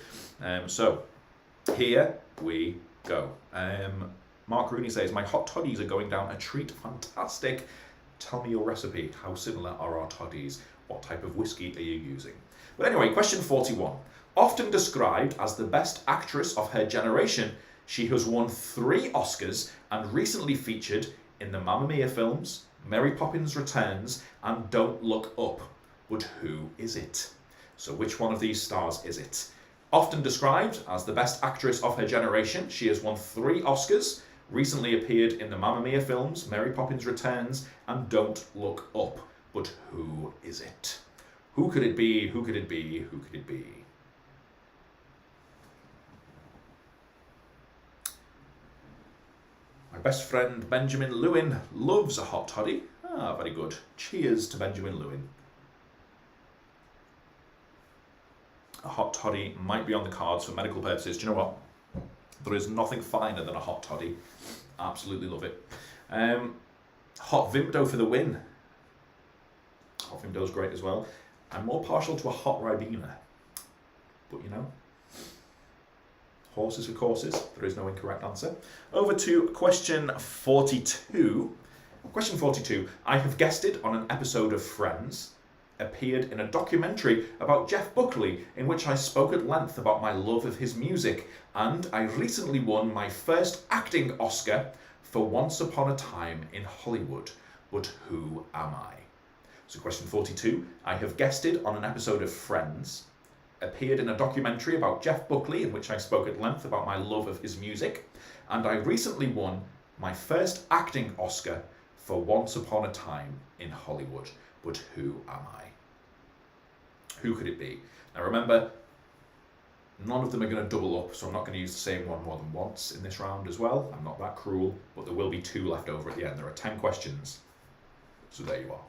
Speaker 1: So here we go. Mark Rooney says, my hot toddies are going down a treat. Fantastic. Tell me your recipe. How similar are our toddies? What type of whiskey are you using? But anyway, question 41. Often described as the best actress of her generation, she has won 3 Oscars and recently featured in the Mamma Mia films, Mary Poppins Returns, and Don't Look Up. But who is it? So which one of these stars is it? Often described as the best actress of her generation, she has won 3 Oscars, recently appeared in the Mamma Mia films, Mary Poppins Returns, and Don't Look Up. But who is it? Who could it be? Who could it be? Who could it be? My best friend Benjamin Lewin loves a hot toddy. Very good. Cheers to Benjamin Lewin. A hot toddy might be on the cards for medical purposes. Do you know what? There is nothing finer than a hot toddy. Absolutely love it. Hot Vimto for the win. Hot Vimto's great as well. I'm more partial to a hot Ribena. But you know, horses for courses. There is no incorrect answer. Over to question 42. Question 42. I have guested on an episode of Friends. Appeared in a documentary about Jeff Buckley in which I spoke at length about my love of his music, and I recently won my first acting Oscar for Once Upon a Time in Hollywood. But who am I? So question 42, I have guested on an episode of Friends, appeared in a documentary about Jeff Buckley in which I spoke at length about my love of his music, and I recently won my first acting Oscar for Once Upon a Time in Hollywood. But who am I? Who could it be? Now remember, none of them are going to double up, so I'm not going to use the same one more than once in this round as well. I'm not that cruel, but there will be 2 left over at the end. There are 10 questions. So there you are.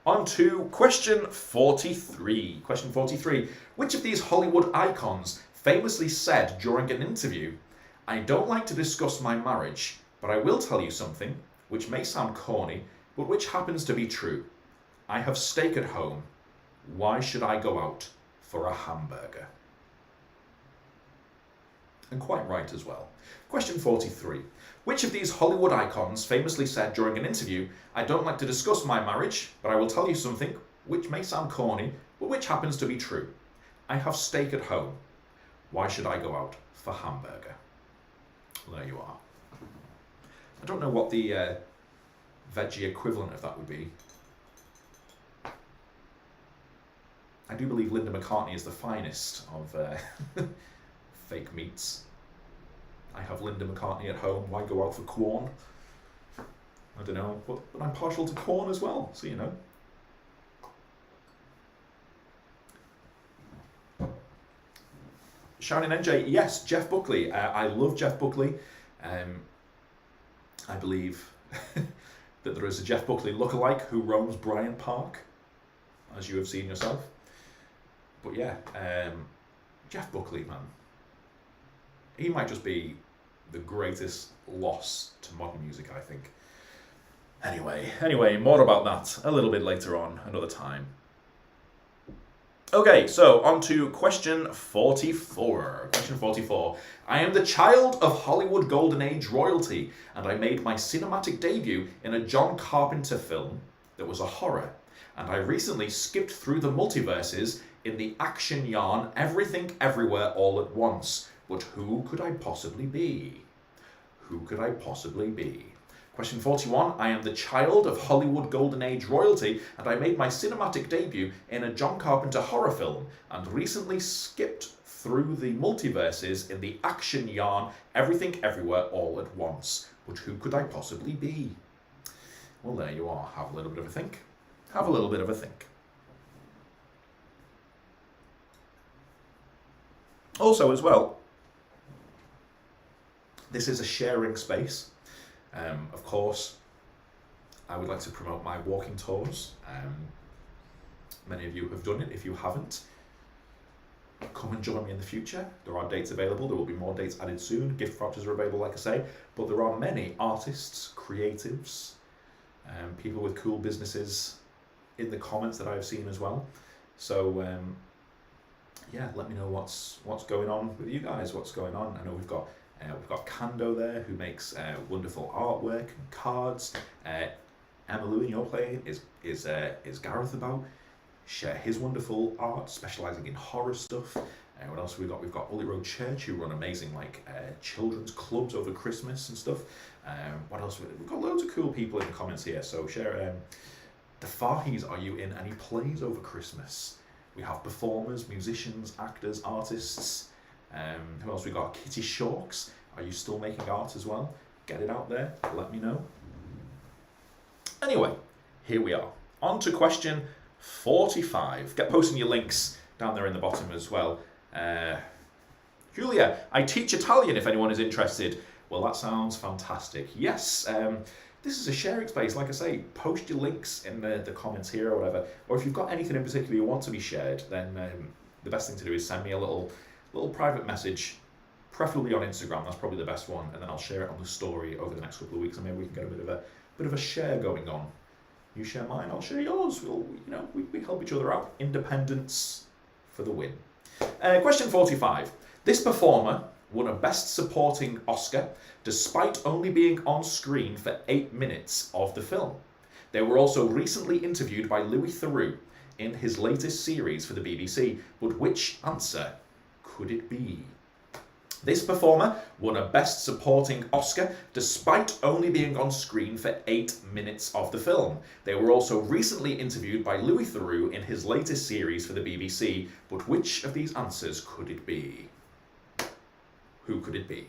Speaker 1: On to question 43. Question 43. Which of these Hollywood icons famously said during an interview, I don't like to discuss my marriage, but I will tell you something, which may sound corny, but which happens to be true. I have steak at home. Why should I go out for a hamburger? And quite right as well. Question 43. Which of these Hollywood icons famously said during an interview, I don't like to discuss my marriage, but I will tell you something which may sound corny, but which happens to be true. I have steak at home. Why should I go out for hamburger? Well, there you are. I don't know what the veggie equivalent of that would be. I do believe Linda McCartney is the finest of fake meats. I have Linda McCartney at home. Why go out for corn? I don't know, but I'm partial to corn as well, so you know. Shining NJ, yes, Jeff Buckley. I love Jeff Buckley. I believe that there is a Jeff Buckley lookalike who roams Bryant Park, as you have seen yourself. But yeah, Jeff Buckley, man. He might just be the greatest loss to modern music, I think. Anyway, more about that a little bit later on, another time. Okay, so on to question 44. Question 44. I am the child of Hollywood Golden Age royalty, and I made my cinematic debut in a John Carpenter film that was a horror. And I recently skipped through the multiverses in the action yarn Everything Everywhere All at Once. But who could I possibly be? Who could I possibly be? Question 41. I am the child of Hollywood Golden Age royalty, and I made my cinematic debut in a John Carpenter horror film, and recently skipped through the multiverses in the action yarn Everything Everywhere All at Once. But who could I possibly be? Well, there you are. Have a little bit of a think. Have a little bit of a think. Also, as well, this is a sharing space. Of course, I would like to promote my walking tours. Many of you have done it. If you haven't, come and join me in the future. There are dates available. There will be more dates added soon. Gift vouchers are available, like I say. But there are many artists, creatives, people with cool businesses in the comments that I've seen as well. So, yeah, let me know what's going on with you guys. What's going on? I know we've got Kando there, who makes wonderful artwork and cards. Emma Lou, in your play, is Gareth about. Share his wonderful art, specialising in horror stuff. What else have we got? We've got Ully Road Church, who run amazing children's clubs over Christmas and stuff. What else? We've got loads of cool people in the comments here. So share. The Fahis, are you in any plays over Christmas? We have performers, musicians, actors, artists. Who else we got? Kitty Shawks. Are you still making art as well? Get it out there. Let me know. Anyway, here we are. On to question 45. Get posting your links down there in the bottom as well. Julia, I teach Italian if anyone is interested. Well, that sounds fantastic. Yes, this is a sharing space. Like I say, post your links in the comments here or whatever. Or if you've got anything in particular you want to be shared, then the best thing to do is send me a little private message, preferably on Instagram. That's probably the best one, and then I'll share it on the story over the next couple of weeks, and maybe we can get a bit of a share going on. You share mine, I'll share yours. We help each other out. Independence for the win. Question 45. This performer won a Best Supporting Oscar despite only being on screen for 8 minutes of the film. They were also recently interviewed by Louis Theroux in his latest series for the BBC, but which answer could it be? This performer won a Best Supporting Oscar despite only being on screen for 8 minutes of the film. They were also recently interviewed by Louis Theroux in his latest series for the BBC, but which of these answers could it be? Who could it be?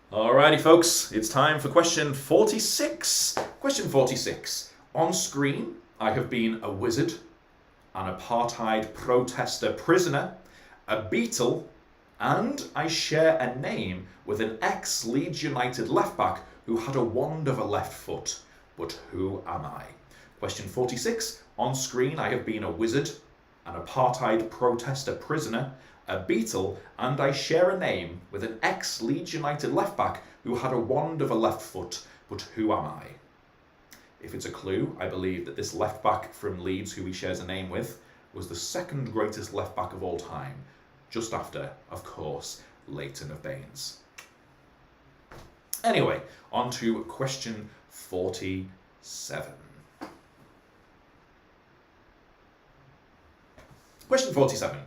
Speaker 1: Alrighty, folks, it's time for question 46. Question 46. On screen, I have been a wizard, an apartheid protester prisoner, a beetle, and I share a name with an ex-Leeds United left-back who had a wand of a left foot. But who am I? Question 46. On screen, I have been a wizard, an apartheid protester prisoner, a beetle, and I share a name with an ex-Leeds United left-back who had a wand of a left foot. But who am I? If it's a clue, I believe that this left-back from Leeds, who he shares a name with, was the second greatest left-back of all time, just after, of course, Leighton of Baines. Anyway, on to question 47. Question 47.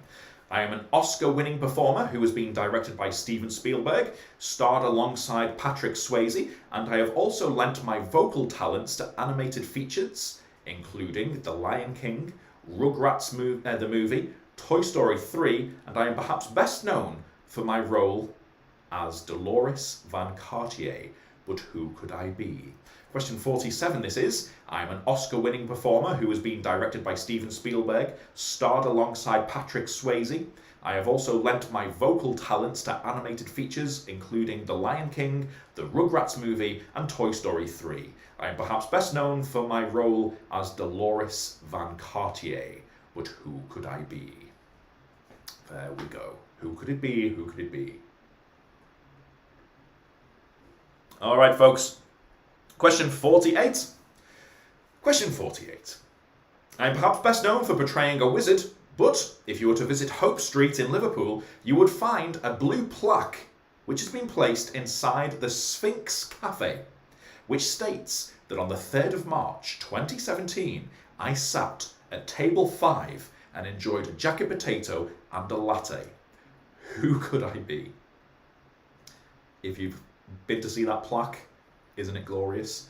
Speaker 1: I am an Oscar-winning performer who has been directed by Steven Spielberg, starred alongside Patrick Swayze, and I have also lent my vocal talents to animated features, including The Lion King, Rugrats the movie, Toy Story 3, and I am perhaps best known for my role as Dolores Van Cartier. But who could I be? Question 47 this is. I am an Oscar-winning performer who has been directed by Steven Spielberg, starred alongside Patrick Swayze. I have also lent my vocal talents to animated features, including The Lion King, the Rugrats movie, and Toy Story 3. I am perhaps best known for my role as Dolores Van Cartier. But who could I be? There we go. Who could it be? Who could it be? All right, folks. Question 48. Question 48. I am perhaps best known for portraying a wizard, but if you were to visit Hope Street in Liverpool, you would find a blue plaque which has been placed inside the Sphinx Cafe, which states that on the 3rd of March 2017, I sat at table 5 and enjoyed a jacket potato and a latte. Who could I be? if you've been to see that plaque, isn't it glorious?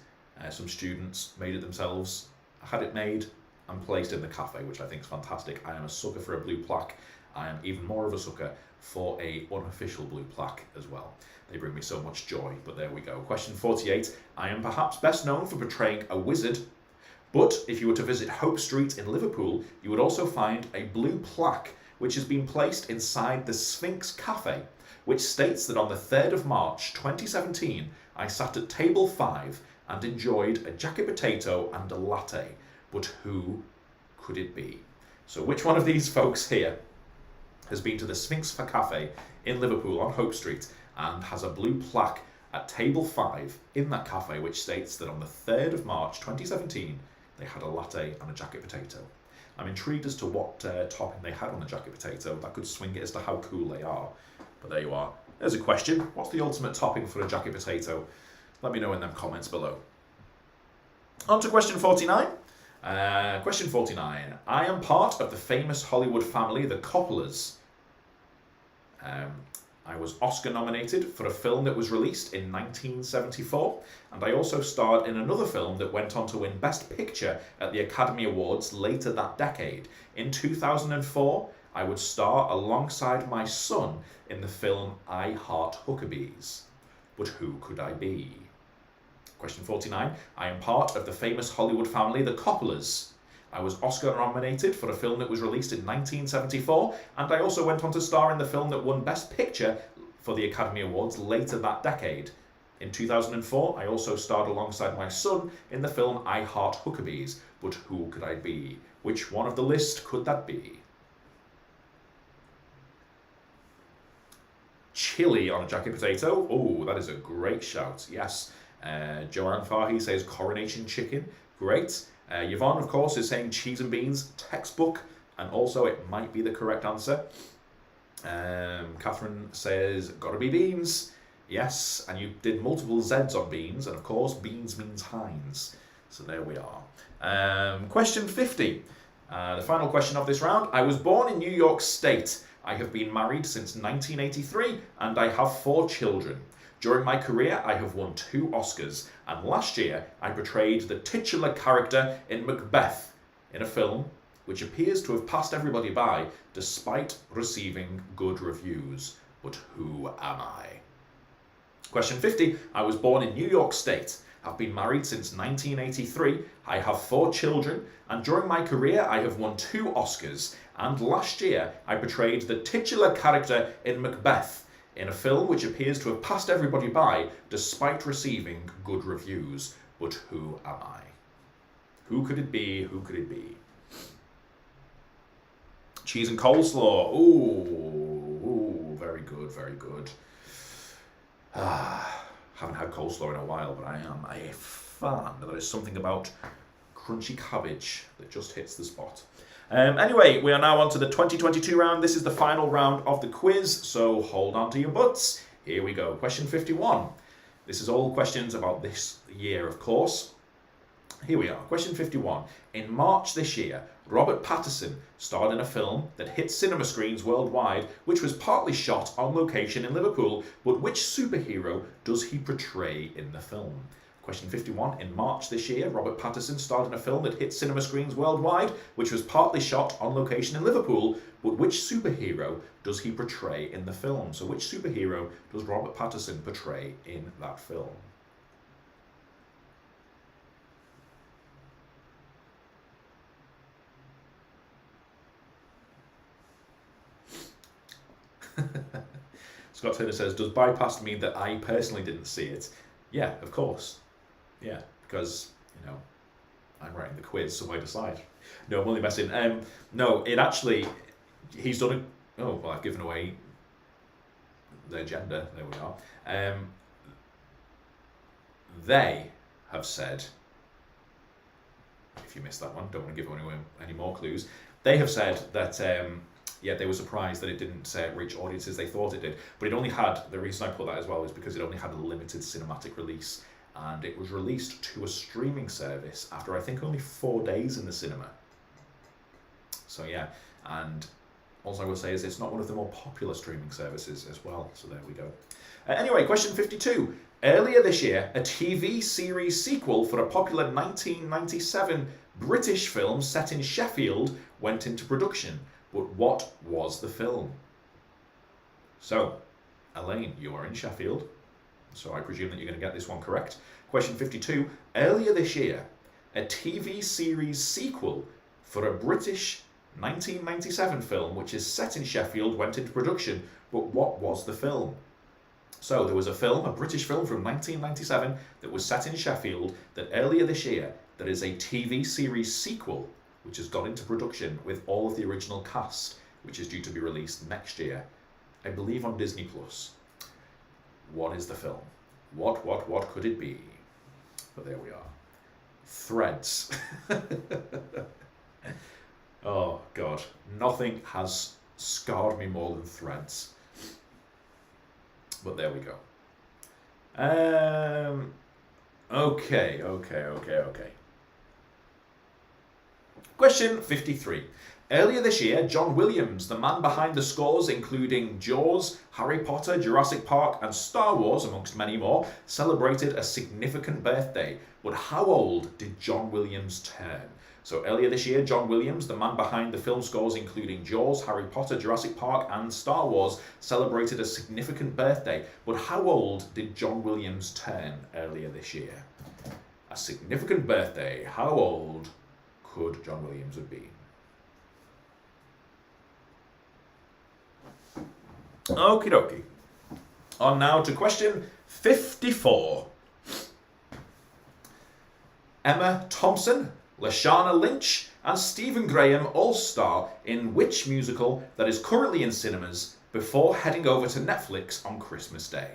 Speaker 1: Some students made it themselves, had it made and placed in the cafe, which I think is fantastic. I am a sucker for a blue plaque. I am even more of a sucker for a unofficial blue plaque as well. They bring me so much joy, but there we go. Question 48. I am perhaps best known for portraying a wizard, but if you were to visit Hope Street in Liverpool, you would also find a blue plaque which has been placed inside the Sphinx Cafe, which states that on the 3rd of March 2017, I sat at table 5 and enjoyed a jacket potato and a latte. But who could it be? So which one of these folks here has been to the Sphinx Cafe in Liverpool on Hope Street and has a blue plaque at table 5 in that cafe which states that on the 3rd of March 2017 they had a latte and a jacket potato? I'm intrigued as to what topping they had on the jacket potato. That could swing it as to how cool they are. But there you are. There's a question. What's the ultimate topping for a jacket potato? Let me know in them comments below. On to question 49. Question 49. I am part of the famous Hollywood family, the Coppolas. I was Oscar nominated for a film that was released in 1974, and I also starred in another film that went on to win Best Picture at the Academy Awards later that decade. In 2004, I would star alongside my son in the film I Heart Huckabees. But who could I be? Question 49. I am part of the famous Hollywood family, the Coppolas. I was Oscar nominated for a film that was released in 1974, and I also went on to star in the film that won Best Picture for the Academy Awards later that decade. In 2004, I also starred alongside my son in the film I Heart Huckabees. But who could I be? Which one of the list could that be? Chili on a jacket potato. Oh, that is a great shout. Yes. Joanne Fahy says coronation chicken. Great. Yvonne, of course, is saying cheese and beans, textbook, and also it might be the correct answer. Catherine says, gotta be beans. Yes, and you did multiple Z's on beans, and of course, beans means Heinz. So there we are. Question 50. The final question of this round. I was born in New York State. I have been married since 1983, and I have 4 children. During my career, I have won 2 Oscars, and last year I portrayed the titular character in Macbeth in a film which appears to have passed everybody by despite receiving good reviews. But who am I? Question 50. I was born in New York State, have been married since 1983, I have 4 children, and during my career I have won 2 Oscars, and last year I portrayed the titular character in Macbeth in a film which appears to have passed everybody by despite receiving good reviews. But who am I? Who could it be? Who could it be? Cheese and coleslaw. Ooh, very good, very good. Haven't had coleslaw in a while, but I am a fan. There is something about crunchy cabbage that just hits the spot. Anyway, we are now on to the 2022 round. This is the final round of the quiz, so hold on to your butts. Here we go. Question 51. This is all questions about this year, of course. Here we are. Question 51. In March this year, Robert Pattinson starred in a film that hit cinema screens worldwide, which was partly shot on location in Liverpool. But which superhero does he portray in the film? Question 51. In March this year, Robert Pattinson starred in a film that hit cinema screens worldwide, which was partly shot on location in Liverpool. But which superhero does he portray in the film? So which superhero does Robert Pattinson portray in that film? Scott Turner says, does bypassed mean that I personally didn't see it? Yeah, of course. Yeah, because, you know, I'm writing the quiz, so I decide. No, I'm only messing. No, it actually, he's done a, oh, well, I've given away their gender. There we are. They have said, if you missed that one, don't want to give anyone any more clues. They have said that, yeah, they were surprised that it didn't reach audiences they thought it did. But it only had, the reason I put that as well is because it only had a limited cinematic release. And it was released to a streaming service after I think only 4 days in the cinema. So yeah, and All I will say is it's not one of the more popular streaming services as well. So there we go. Anyway, question 52. Earlier this year, a TV series sequel for a popular 1997 British film set in Sheffield went into production. But what was the film? So, Elaine, you are in Sheffield, so I presume that you're going to get this one correct. Question 52. Earlier this year, a TV series sequel for a British 1997 film which is set in Sheffield went into production, but what was the film? So there was a film, a British film from 1997 that was set in Sheffield that earlier this year there is a TV series sequel which has gone into production with all of the original cast, which is due to be released next year, I believe on Disney+. What is the film? What could it be? But there we are. Threads. Oh God, nothing has scarred me more than Threads. But there we go. Okay. Question 53. Earlier this year, John Williams, the man behind the scores including Jaws, Harry Potter, Jurassic Park and Star Wars, amongst many more, celebrated a significant birthday. But how old did John Williams turn? So earlier this year, John Williams, the man behind the film scores including Jaws, Harry Potter, Jurassic Park and Star Wars, celebrated a significant birthday. But how old did John Williams turn earlier this year? A significant birthday. How old could John Williams have been? Okie dokie. On now to question 54. Emma Thompson, Lashana Lynch and Stephen Graham all star in which musical that is currently in cinemas before heading over to Netflix on Christmas Day?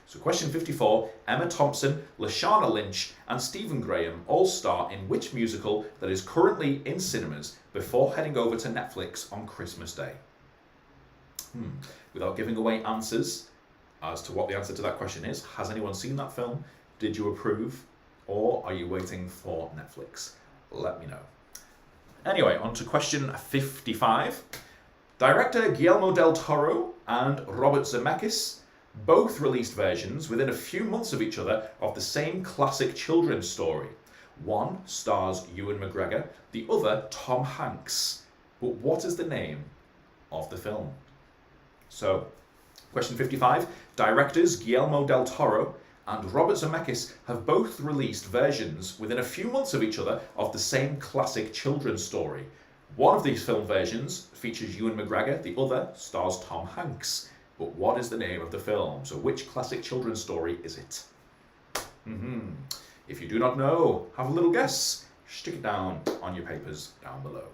Speaker 1: So question 54, Emma Thompson, Lashana Lynch and Stephen Graham all star in which musical that is currently in cinemas before heading over to Netflix on Christmas Day? Without giving away answers as to what the answer to that question is, has anyone seen that film? Did you approve? Or are you waiting for Netflix? Let me know. Anyway, on to question 55. Director Guillermo del Toro and Robert Zemeckis both released versions within a few months of each other of the same classic children's story. One stars Ewan McGregor, the other Tom Hanks. But what is the name of the film? So, question 55. Directors Guillermo del Toro and Robert Zemeckis have both released versions within a few months of each other of the same classic children's story. One of these film versions features Ewan McGregor, the other stars Tom Hanks. But what is the name of the film? So which classic children's story is it? If you do not know, have a little guess. Stick it down on your papers down below.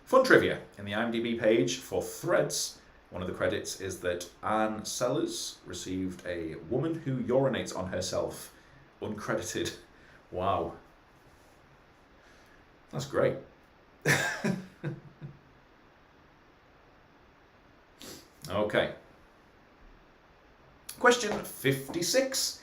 Speaker 1: Fun trivia. In the IMDb page for Threads, one of the credits is that Anne Sellers received a woman who urinates on herself, uncredited. Wow. That's great. Okay. Question 56.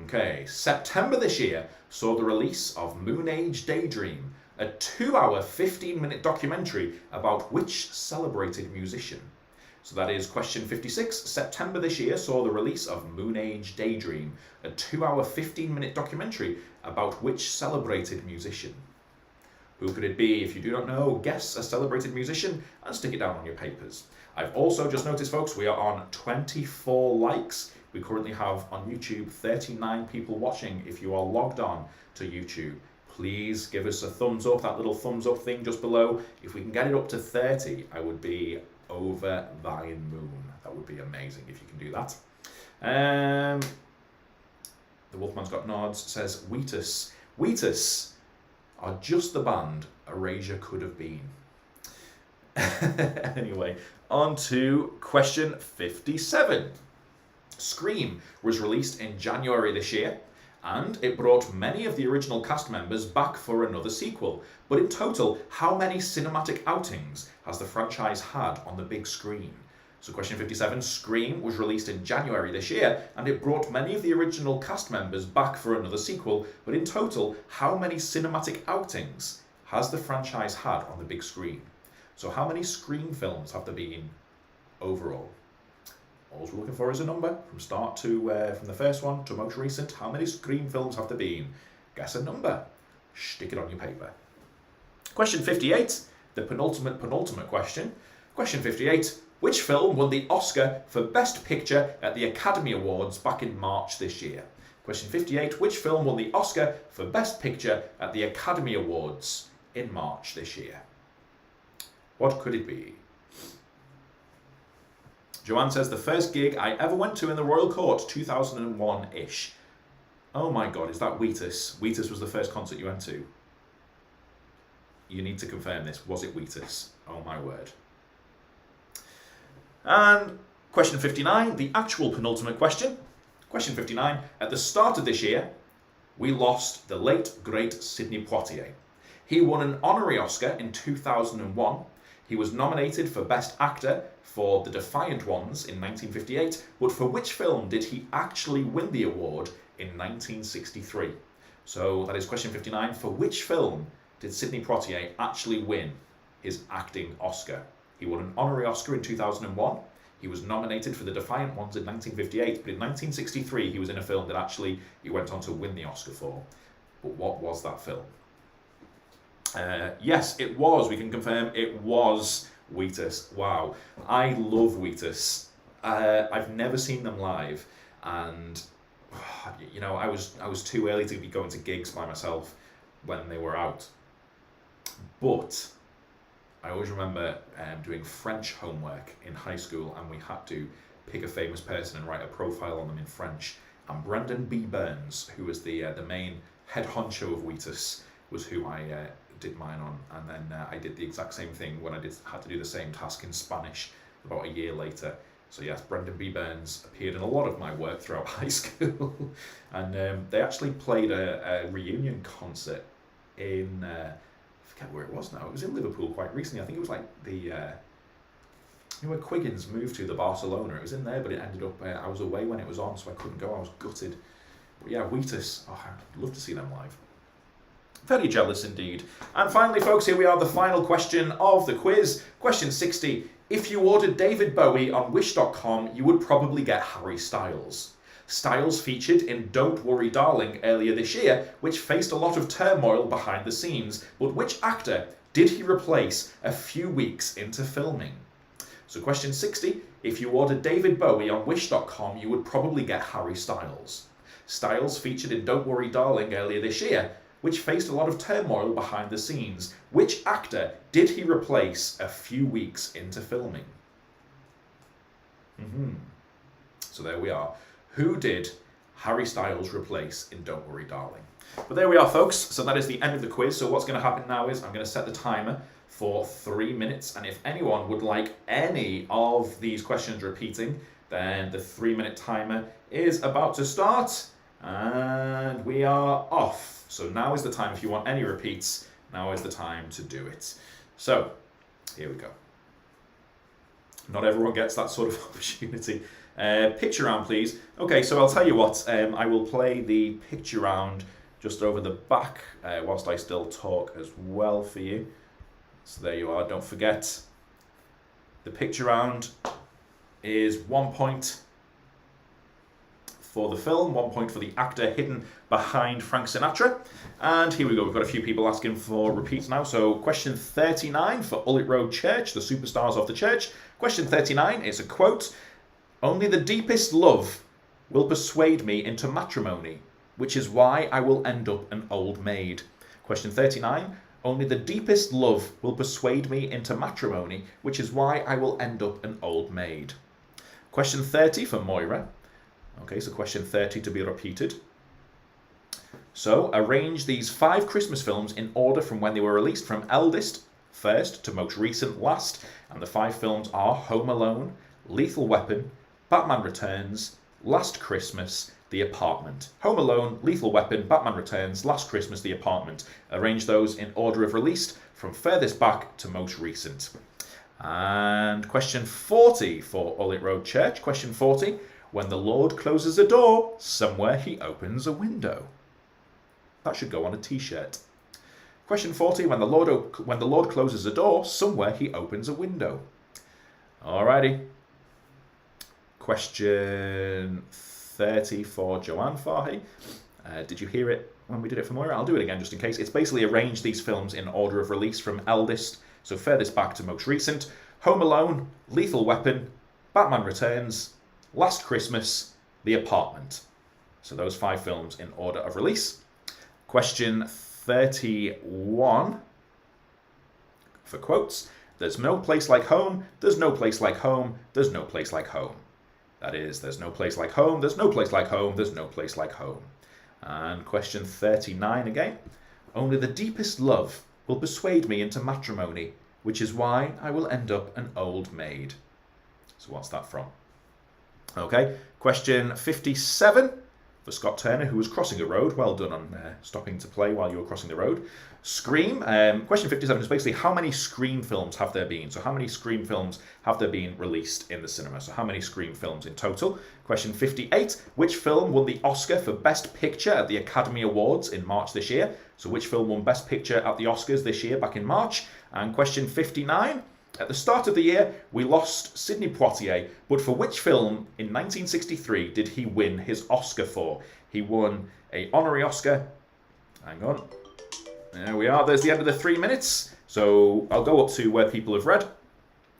Speaker 1: Okay. September this year saw the release of Moon Age Daydream, a 2-hour, 15-minute documentary about which celebrated musician? So that is question 56. September this year saw the release of Moon Age Daydream, a 2-hour, 15-minute documentary about which celebrated musician? Who could it be? If you do not know, guess a celebrated musician and stick it down on your papers. I've also just noticed, folks, we are on 24 likes. We currently have on YouTube 39 people watching. If you are logged on to YouTube, please give us a thumbs up, that little thumbs up thing just below. If we can get it up to 30, I would be over thine moon. That would be amazing if you can do that. The Wolfman's Got Nods says, Wheatus. Wheatus are just the band Erasure could have been. Anyway, on to question 57. Scream was released in January this year, and it brought many of the original cast members back for another sequel. But in total, how many cinematic outings has the franchise had on the big screen? So question 57, Scream was released in January this year, and it brought many of the original cast members back for another sequel. But in total, how many cinematic outings has the franchise had on the big screen? So how many screen films have there been overall? All we're looking for is a number from start to, from the first one to most recent. How many screen films have there been? Guess a number. Stick it on your paper. Question 58, the penultimate question. Question 58, which film won the Oscar for Best Picture at the Academy Awards back in March this year? Question 58, which film won the Oscar for Best Picture at the Academy Awards in March this year? What could it be? Joanne says, the first gig I ever went to in the Royal Court, 2001-ish. Oh my God, is that Wheatus? Wheatus was the first concert you went to? You need to confirm this. Was it Wheatus? Oh my word. And question 59, the actual penultimate question. Question 59, at the start of this year, we lost the late, great Sidney Poitier. He won an honorary Oscar in 2001. He was nominated for Best Actor for The Defiant Ones in 1958, but for which film did he actually win the award in 1963? So that is question 59. For which film did Sidney Poitier actually win his acting Oscar? He won an honorary Oscar in 2001. He was nominated for The Defiant Ones in 1958, but in 1963 he was in a film that actually he went on to win the Oscar for. But what was that film? Yes, it was. We can confirm it was Wheatus. Wow, I love Wheatus. I've never seen them live, and you know, I was too early to be going to gigs by myself when they were out. But I always remember doing French homework in high school, and we had to pick a famous person and write a profile on them in French. And Brendan B. Burns, who was the main head honcho of Wheatus, was who I did mine on. And then I did the exact same thing when I had to do the same task in Spanish about a year later. So yes, Brendan B. Burns appeared in a lot of my work throughout high school. And they actually played a reunion concert in, I forget where it was now, it was in Liverpool quite recently. I think it was like the, you know, where Quiggins moved to, the Barcelona. It was in there, but it ended up, I was away when it was on, so I couldn't go, I was gutted. But yeah, Wheatus, oh, I'd love to see them live. Very jealous indeed. And finally, folks, here we are, the final question of the quiz. Question 60. If you ordered David Bowie on Wish.com, you would probably get Harry Styles. Styles featured in Don't Worry Darling earlier this year, which faced a lot of turmoil behind the scenes, but which actor did he replace a few weeks into filming? So question 60. If you ordered David Bowie on Wish.com, you would probably get Harry Styles. Styles featured in Don't Worry Darling earlier this year, which faced a lot of turmoil behind the scenes. Which actor did he replace a few weeks into filming? So there we are. Who did Harry Styles replace in Don't Worry Darling? But there we are, folks. So that is the end of the quiz. So what's going to happen now is I'm going to set the timer for 3 minutes. And if anyone would like any of these questions repeating, then the 3-minute timer is about to start. And we are off. So now is the time, if you want any repeats, now is the time to do it. So, here we go. Not everyone gets that sort of opportunity. Picture round, please. Okay, so I'll tell you what, I will play the picture round just over the back whilst I still talk as well for you. So there you are, don't forget. The picture round is 1 point for the film, 1 point for the actor hidden behind Frank Sinatra. And here we go, we've got a few people asking for repeats now. So question 39 for Ullet Road Church, the superstars of the church. Question 39 is a quote, "Only the deepest love will persuade me into matrimony, which is why I will end up an old maid." Question 39, "Only the deepest love will persuade me into matrimony, which is why I will end up an old maid." Question 30 for Moira. Okay, so question 30 to be repeated. So, arrange these 5 Christmas films in order from when they were released, from eldest first to most recent last. And the 5 films are Home Alone, Lethal Weapon, Batman Returns, Last Christmas, The Apartment. Home Alone, Lethal Weapon, Batman Returns, Last Christmas, The Apartment. Arrange those in order of release from furthest back to most recent. And question 40 for Ullet Road Church. Question 40. When the Lord closes a door, somewhere he opens a window. That should go on a t-shirt. Question 40, when the Lord closes a door, somewhere he opens a window. Alrighty. Question 30 for Joanne Farhi. Did you hear it when we did it for Moira? I'll do it again just in case. It's basically arranged these films in order of release from eldest, so furthest back to most recent. Home Alone, Lethal Weapon, Batman Returns, Last Christmas, The Apartment. So those 5 films in order of release. Question 31 for quotes. There's no place like home, there's no place like home, there's no place like home. That is, there's no place like home, there's no place like home, there's no place like home. And question 39 again. Only the deepest love will persuade me into matrimony, which is why I will end up an old maid. So what's that from? Okay, question 57 for Scott Turner, who was crossing a road. Well done on stopping to play while you were crossing the road. Scream. Question 57 is basically how many Scream films have there been? So how many Scream films have there been released in the cinema? So how many Scream films in total? Question 58. Which film won the Oscar for Best Picture at the Academy Awards in March this year? So which film won Best Picture at the Oscars this year, back in March? And question 59. At the start of the year, we lost Sidney Poitier, but for which film in 1963 did he win his Oscar for? He won an honorary Oscar. Hang on. There we are. There's the end of the 3 minutes. So I'll go up to where people have read.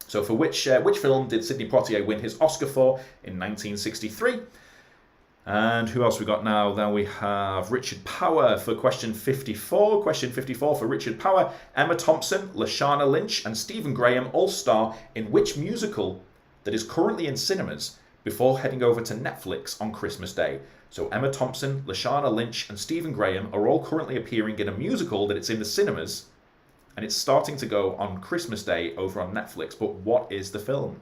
Speaker 1: So for which film did Sidney Poitier win his Oscar for in 1963? And who else we got now? Then we have Richard Power for question 54. Question 54 for Richard Power. Emma Thompson, Lashana Lynch, and Stephen Graham all star in which musical that is currently in cinemas before heading over to Netflix on Christmas Day? So Emma Thompson, Lashana Lynch, and Stephen Graham are all currently appearing in a musical that it's in the cinemas, and it's starting to go on Christmas Day over on Netflix. But what is the film?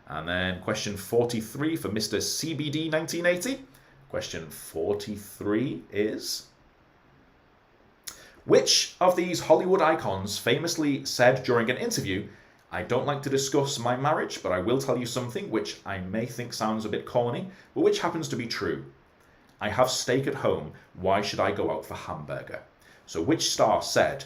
Speaker 1: And then question 43 for Mr. CBD 1980. Question 43 is, which of these Hollywood icons famously said during an interview, I don't like to discuss my marriage, but I will tell you something which I may think sounds a bit corny, but which happens to be true. I have steak at home, why should I go out for hamburger? So which star said,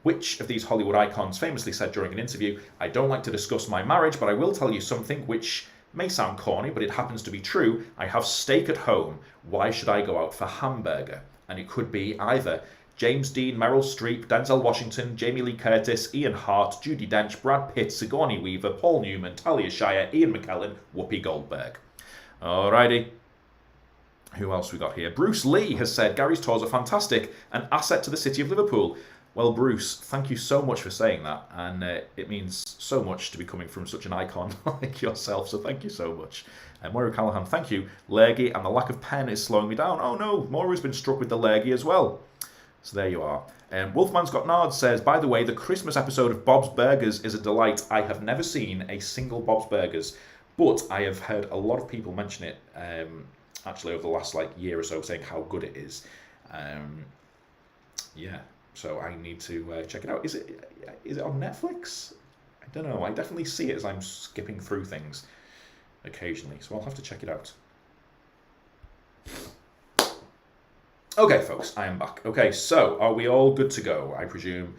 Speaker 1: which of these Hollywood icons famously said during an interview, I don't like to discuss my marriage, but I will tell you something which may sound corny, but it happens to be true. I have steak at home. Why should I go out for hamburger? And it could be either James Dean, Meryl Streep, Denzel Washington, Jamie Lee Curtis, Ian Hart, Judi Dench, Brad Pitt, Sigourney Weaver, Paul Newman, Talia Shire, Ian McKellen, Whoopi Goldberg. Alrighty. Who else we got here? Bruce Lee has said Gary's tours are fantastic, an asset to the city of Liverpool. Well, Bruce, thank you so much for saying that, and it means so much to be coming from such an icon like yourself, so thank you so much. And Moira Callahan, thank you. Lurgy, and the lack of pen is slowing me down. Oh no, Moira's been struck with the lurgy as well. So there you are. Wolfman's Got Nard says, by the way, the Christmas episode of Bob's Burgers is a delight. I have never seen a single Bob's Burgers, but I have heard a lot of people mention it actually over the last year or so, saying how good it is. Yeah. So I need to check it out. Is it on Netflix? I don't know. I definitely see it as I'm skipping through things occasionally. So I'll have to check it out. Okay, folks, I am back. Okay, so are we all good to go? I presume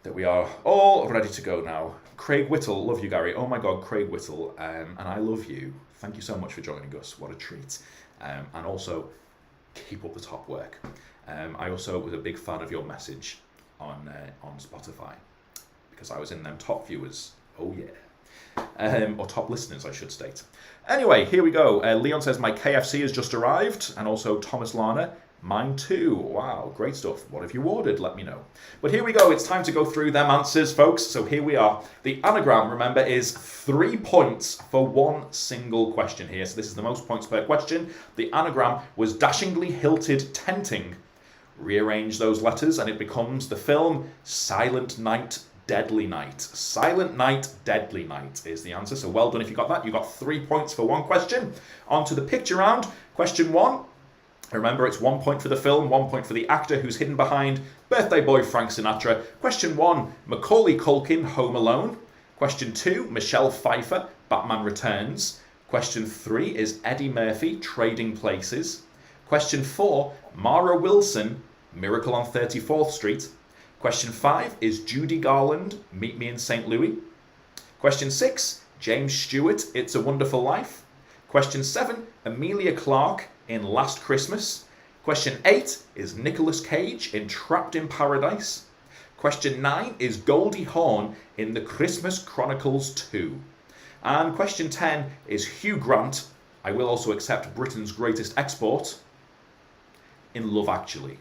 Speaker 1: that we are all ready to go now. Craig Whittle, love you, Gary. Oh my God, Craig Whittle, and I love you. Thank you so much for joining us. What a treat. And also, keep up the top work. I also was a big fan of your message on Spotify, because I was in them top viewers. Oh yeah. Or top listeners, I should state. Anyway, here we go. Leon says, my KFC has just arrived. And also Thomas Lana, mine too. Wow, great stuff. What have you ordered? Let me know. But here we go. It's time to go through them answers, folks. So here we are. The anagram, remember, is 3 points for one single question here. So this is the most points per question. The anagram was dashingly hilted tenting. Rearrange those letters and it becomes the film Silent Night, Deadly Night. Silent Night, Deadly Night is the answer. So well done if you got that. You got 3 points for one question. On to the picture round. Question 1. Remember, it's 1 point for the film, 1 point for the actor who's hidden behind birthday boy Frank Sinatra. Question 1. Macaulay Culkin, Home Alone. Question 2. Michelle Pfeiffer, Batman Returns. Question 3 is Eddie Murphy, Trading Places. Question 4. Mara Wilson, Miracle on 34th Street. Question 5 is Judy Garland, Meet Me in St. Louis. Question 6, James Stewart, It's a Wonderful Life. Question 7, Emilia Clarke in Last Christmas. Question 8 is Nicolas Cage in Trapped in Paradise. Question 9 is Goldie Hawn in The Christmas Chronicles 2. And question 10 is Hugh Grant, I will also accept Britain's greatest export, in Love Actually.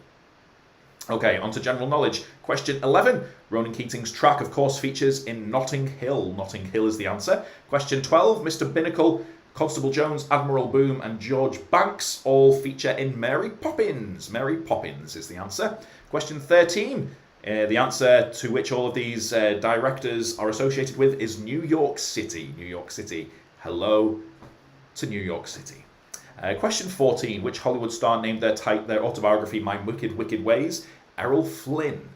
Speaker 1: Okay, on to general knowledge. Question 11, Ronan Keating's track of course features in Notting Hill. Notting Hill is the answer. Question 12, Mr. Binnacle, Constable Jones, Admiral Boom and George Banks all feature in Mary Poppins. Mary Poppins is the answer. Question 13, the answer to which all of these directors are associated with is New York City. New York City. Hello to New York City. Question 14, which Hollywood star named their autobiography My Wicked, Wicked Ways? Errol Flynn.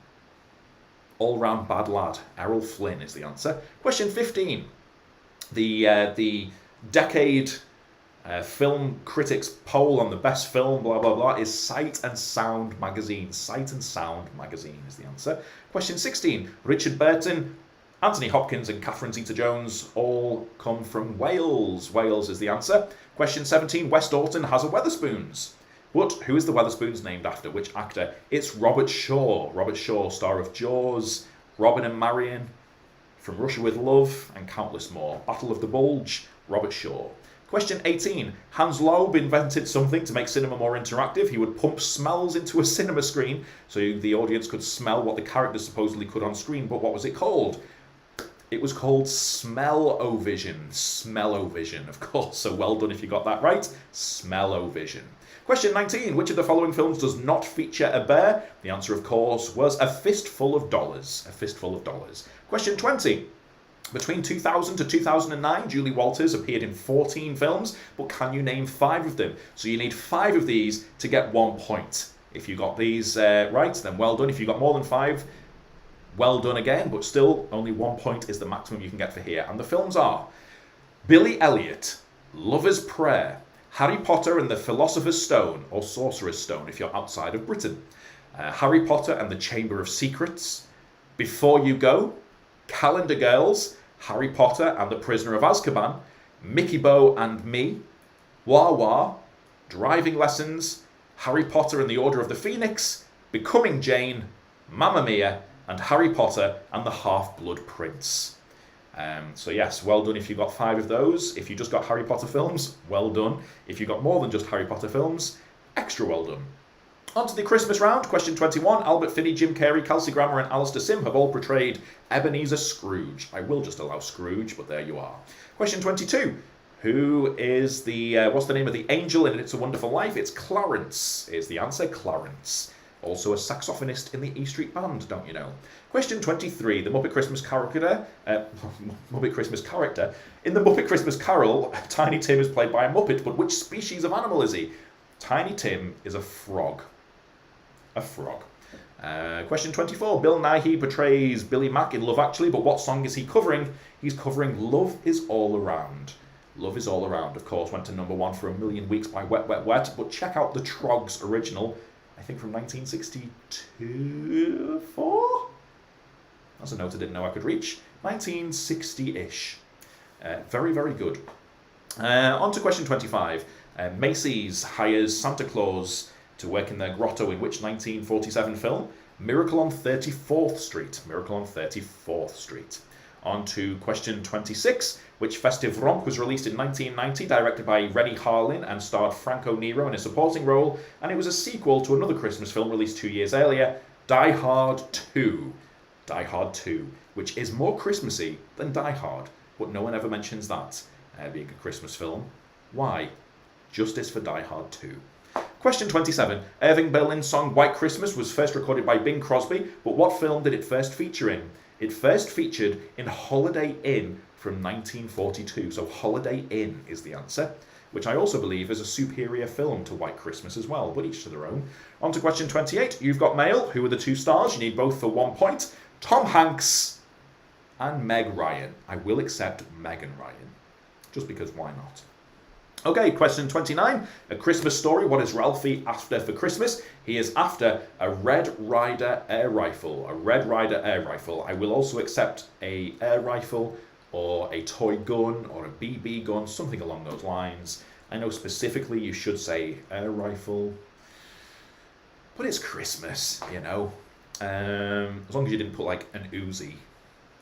Speaker 1: All-round bad lad. Errol Flynn is the answer. Question 15, the decade film critics poll on the best film, blah, blah, blah, is Sight and Sound magazine. Sight and Sound magazine is the answer. Question 16, Richard Burton, Anthony Hopkins and Catherine Zeta-Jones all come from Wales. Wales is the answer. Question 17, West Orton has a Wetherspoons. But who is the Wetherspoons named after? Which actor? It's Robert Shaw. Robert Shaw, star of Jaws, Robin and Marion, From Russia with Love, and countless more. Battle of the Bulge, Robert Shaw. Question 18, Hans Loeb invented something to make cinema more interactive. He would pump smells into a cinema screen so the audience could smell what the characters supposedly could on screen. But what was it called? It was called Smell-O-Vision. Smell-O-Vision, of course. So well done if you got that right. Smell-O-Vision. Question 19. Which of the following films does not feature a bear? The answer, of course, was A Fistful of Dollars. A Fistful of Dollars. Question 20. Between 2000 to 2009, Julie Walters appeared in 14 films, but can you name 5 of them? So you need 5 of these to get 1 point. If you got these right, then well done. If you got more than 5, well done again, but still only 1 point is the maximum you can get for here. And the films are Billy Elliot, Lover's Prayer, Harry Potter and the Philosopher's Stone, or Sorcerer's Stone if you're outside of Britain, Harry Potter and the Chamber of Secrets, Before You Go, Calendar Girls, Harry Potter and the Prisoner of Azkaban, Mickey Bo and Me, Wah Wah, Driving Lessons, Harry Potter and the Order of the Phoenix, Becoming Jane, Mamma Mia, and Harry Potter and the Half-Blood Prince. So yes, well done if you got 5 of those. If you just got Harry Potter films, well done. If you got more than just Harry Potter films, extra well done. On to the Christmas round. Question 21. Albert Finney, Jim Carrey, Kelsey Grammer and Alistair Sim have all portrayed Ebenezer Scrooge. I will just allow Scrooge, but there you are. Question 22. Who is the, what's the name of the angel in It's a Wonderful Life? It's Clarence is the answer, Clarence. Also a saxophonist in the E Street Band, don't you know? Question 23. The Muppet Christmas character, in the Muppet Christmas Carol, Tiny Tim is played by a Muppet, but which species of animal is he? Tiny Tim is a frog. A frog. Question 24. Bill Nighy portrays Billy Mack in Love Actually, but what song is he covering? He's covering Love Is All Around. Love Is All Around, of course, went to number 1 for A Million Weeks by Wet Wet Wet, but check out the Trogs original, I think from 1962, 4? That's a note I didn't know I could reach. 1960-ish. Very, very good. On to question 25. Macy's hires Santa Claus to work in their grotto in which 1947 film? Miracle on 34th Street. Miracle on 34th Street. On to question 26. Which festive romp was released in 1990, directed by Rennie Harlin and starred Franco Nero in a supporting role, and it was a sequel to another Christmas film released 2 years earlier, Die Hard 2. Die Hard 2, which is more Christmassy than Die Hard, but no one ever mentions that being a Christmas film. Why? Justice for Die Hard 2. Question 27. Irving Berlin's song White Christmas was first recorded by Bing Crosby, but what film did it first feature in? It first featured in Holiday Inn from 1942. So Holiday Inn is the answer, which I also believe is a superior film to White Christmas as well, but each to their own. On to question 28. You've got mail. Who are the 2 stars? You need both for 1 point. Tom Hanks and Meg Ryan. I will accept Megan Ryan, just because why not? Okay, question 29. A Christmas Story. What is Ralphie after for Christmas? He is after a Red Ryder air rifle. A Red Ryder air rifle. I will also accept a air rifle or a toy gun or a BB gun, something along those lines. I know specifically you should say air rifle, but it's Christmas, you know. As long as you didn't put like an Uzi,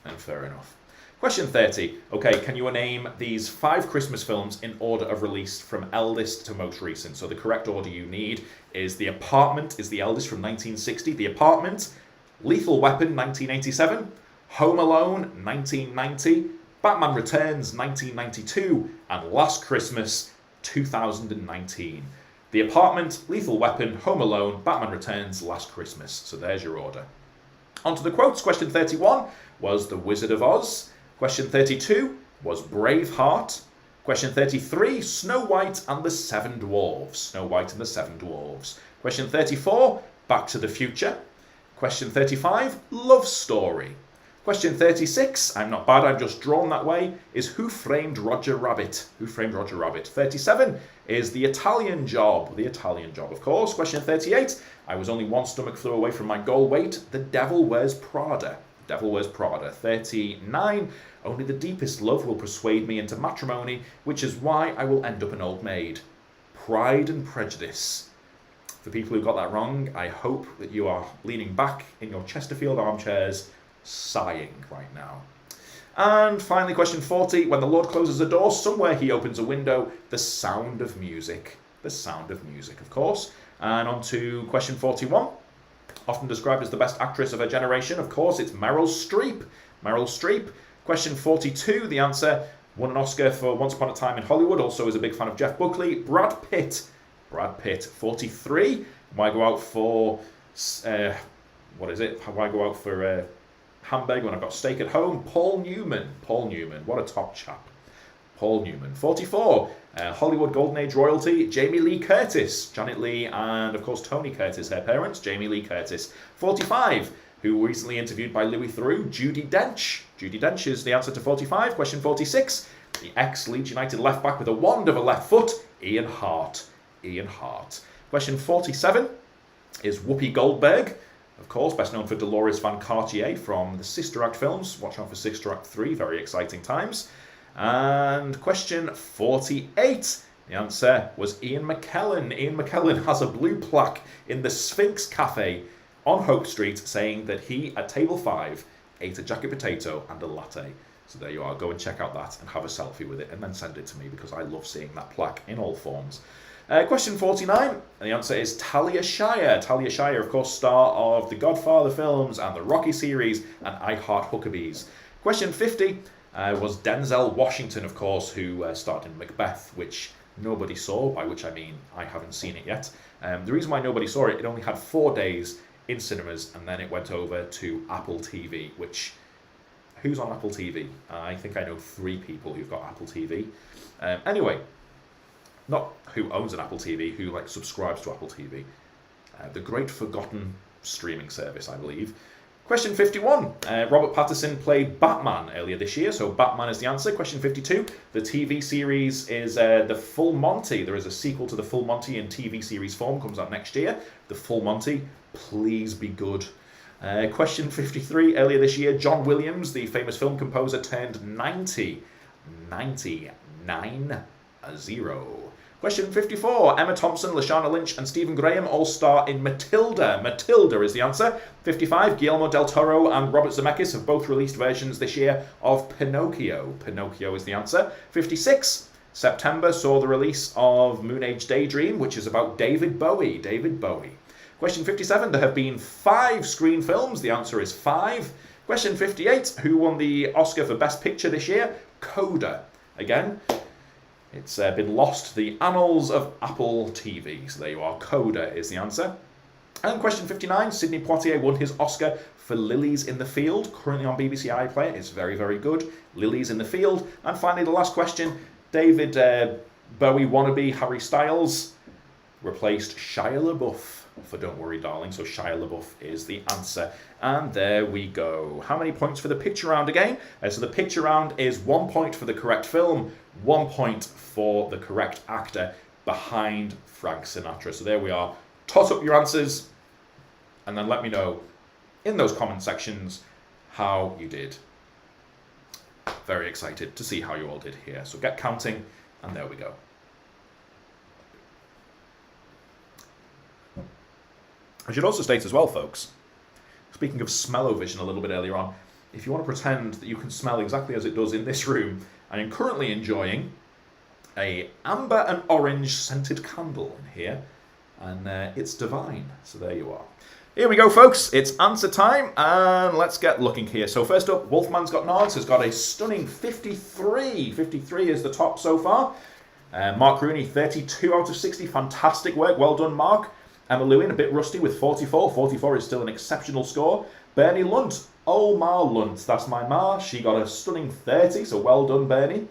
Speaker 1: then fair enough. Question 30. Okay, can you name these 5 Christmas films in order of release from eldest to most recent? So the correct order you need is The Apartment is the eldest from 1960. The Apartment, Lethal Weapon 1987, Home Alone 1990, Batman Returns 1992, and Last Christmas 2019. The Apartment, Lethal Weapon, Home Alone, Batman Returns, Last Christmas. So there's your order. On to the quotes. Question 31 was The Wizard of Oz. Question 32 was Braveheart. Question 33, Snow White and the Seven Dwarfs. Snow White and the Seven Dwarfs. Question 34, Back to the Future. Question 35, Love Story. Question 36, I'm not bad, I'm just drawn that way, is Who Framed Roger Rabbit? Who Framed Roger Rabbit? 37 is The Italian Job. The Italian Job, of course. Question 38, I was only one stomach flew away from my goal weight. The Devil Wears Prada. Devil Wears Prada. 39, only the deepest love will persuade me into matrimony, which is why I will end up an old maid. Pride and Prejudice. For people who got that wrong, I hope that you are leaning back in your Chesterfield armchairs, sighing right now. And finally, question 40, when the Lord closes a door, somewhere he opens a window. The Sound of Music. The Sound of Music, of course. And on to question 41. Often described as the best actress of her generation, of course, it's Meryl Streep. Meryl Streep. Question 42, the answer, won an Oscar for Once Upon a Time in Hollywood, also is a big fan of Jeff Buckley. Brad Pitt. Brad Pitt. 43, why go out for, what is it? Why go out for hamburger when I've got steak at home? Paul Newman. Paul Newman. What a top chap. Paul Newman. 44, Hollywood Golden Age royalty, Jamie Lee Curtis. Janet Leigh and, of course, Tony Curtis, her parents. Jamie Lee Curtis. 45, who were recently interviewed by Louis Theroux, Judi Dench. Judi Dench is the answer to 45. Question 46, the ex-Leeds United left-back with a wand of a left foot, Ian Hart. Ian Hart. Question 47 is Whoopi Goldberg. Of course, best known for Dolores Van Cartier from the Sister Act films. Watch out for Sister Act 3, very exciting times. And question 48, the answer was Ian McKellen. Ian McKellen has a blue plaque in the Sphinx Cafe on Hope Street saying that he, at table 5, ate a jacket potato and a latte. So there you are, go and check out that and have a selfie with it and then send it to me because I love seeing that plaque in all forms. Question 49, and the answer is Talia Shire. Talia Shire, of course, star of the Godfather films and the Rocky series and I Heart Huckabees. Question 50 was Denzel Washington, of course, who starred in Macbeth, which nobody saw, by which I mean I haven't seen it yet. The reason why nobody saw it, it only had 4 days in cinemas and then it went over to Apple TV, which, who's on Apple TV? I think I know 3 people who've got Apple TV. Anyway, not who owns an Apple TV, who like subscribes to Apple TV. The great forgotten streaming service, I believe. Question 51. Robert Pattinson played Batman earlier this year, so Batman is the answer. Question 52. The TV series is The Full Monty. There is a sequel to The Full Monty in TV series form, comes out next year. The Full Monty, please be good. Question 53. Earlier this year, John Williams, the famous film composer, turned 90. 99. Question 54. Emma Thompson, Lashana Lynch, and Stephen Graham all star in Matilda. Matilda is the answer. 55. Guillermo del Toro and Robert Zemeckis have both released versions this year of Pinocchio. Pinocchio is the answer. 56. September saw the release of Moon Age Daydream, which is about David Bowie. David Bowie. Question 57. There have been 5 screen films. The answer is 5. Question 58. Who won the Oscar for Best Picture this year? Coda. Again, it's been lost to the annals of Apple TV. So there you are. Coda is the answer. And question 59. Sidney Poitier won his Oscar for Lilies in the Field, currently on BBC iPlayer. It's very, very good. Lilies in the Field. And finally, the last question. David Bowie wannabe Harry Styles replaced Shia LaBeouf. for Don't Worry Darling, so Shia LaBeouf is the answer. And there we go. How many points for the picture round again? So the picture round is 1 point for the correct film, 1 point for the correct actor behind Frank Sinatra. So there we are. Toss up your answers and then let me know in those comment sections how you did. Very excited to see how you all did here. So get counting, and there we go. I should also state as well, folks, speaking of smell-o-vision a little bit earlier on, if you want to pretend that you can smell exactly as it does in this room, I am currently enjoying a amber and orange scented candle in here, and it's divine. So there you are. Here we go, folks. It's answer time, and let's get looking here. So first up, Wolfman's Got Nards has got a stunning 53. 53 is the top so far. Mark Rooney, 32 out of 60. Fantastic work. Well done, Mark. Emma Lewin, a bit rusty with 44. 44 is still an exceptional score. Bernie Lunt. Oh, Ma Lunt. That's my Ma. She got a stunning 30, so well done, Bernie.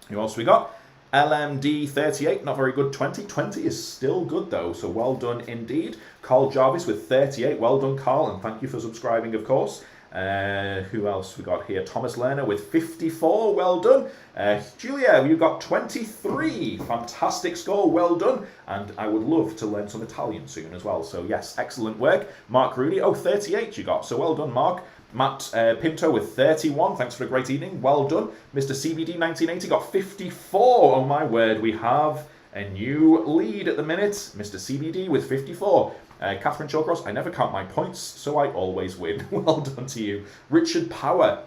Speaker 1: Who else we got? LMD 38, not very good. 20. 20 is still good though, so well done indeed. Carl Jarvis with 38, well done, Carl, and thank you for subscribing, of course. Who else we got here? Thomas Lerner with 54, well done. Julia, you got 23, fantastic score, well done. And I would love to learn some Italian soon as well, so yes, excellent work. Mark Rooney, 38 you got, so well done, Mark. Matt Pinto with 31, thanks for a great evening, well done. Mr. CBD 1980 got 54, oh my word, we have a new lead at the minute. Mr. CBD with 54. Catherine Shawcross, I never count my points, so I always win. Well done to you. Richard Power,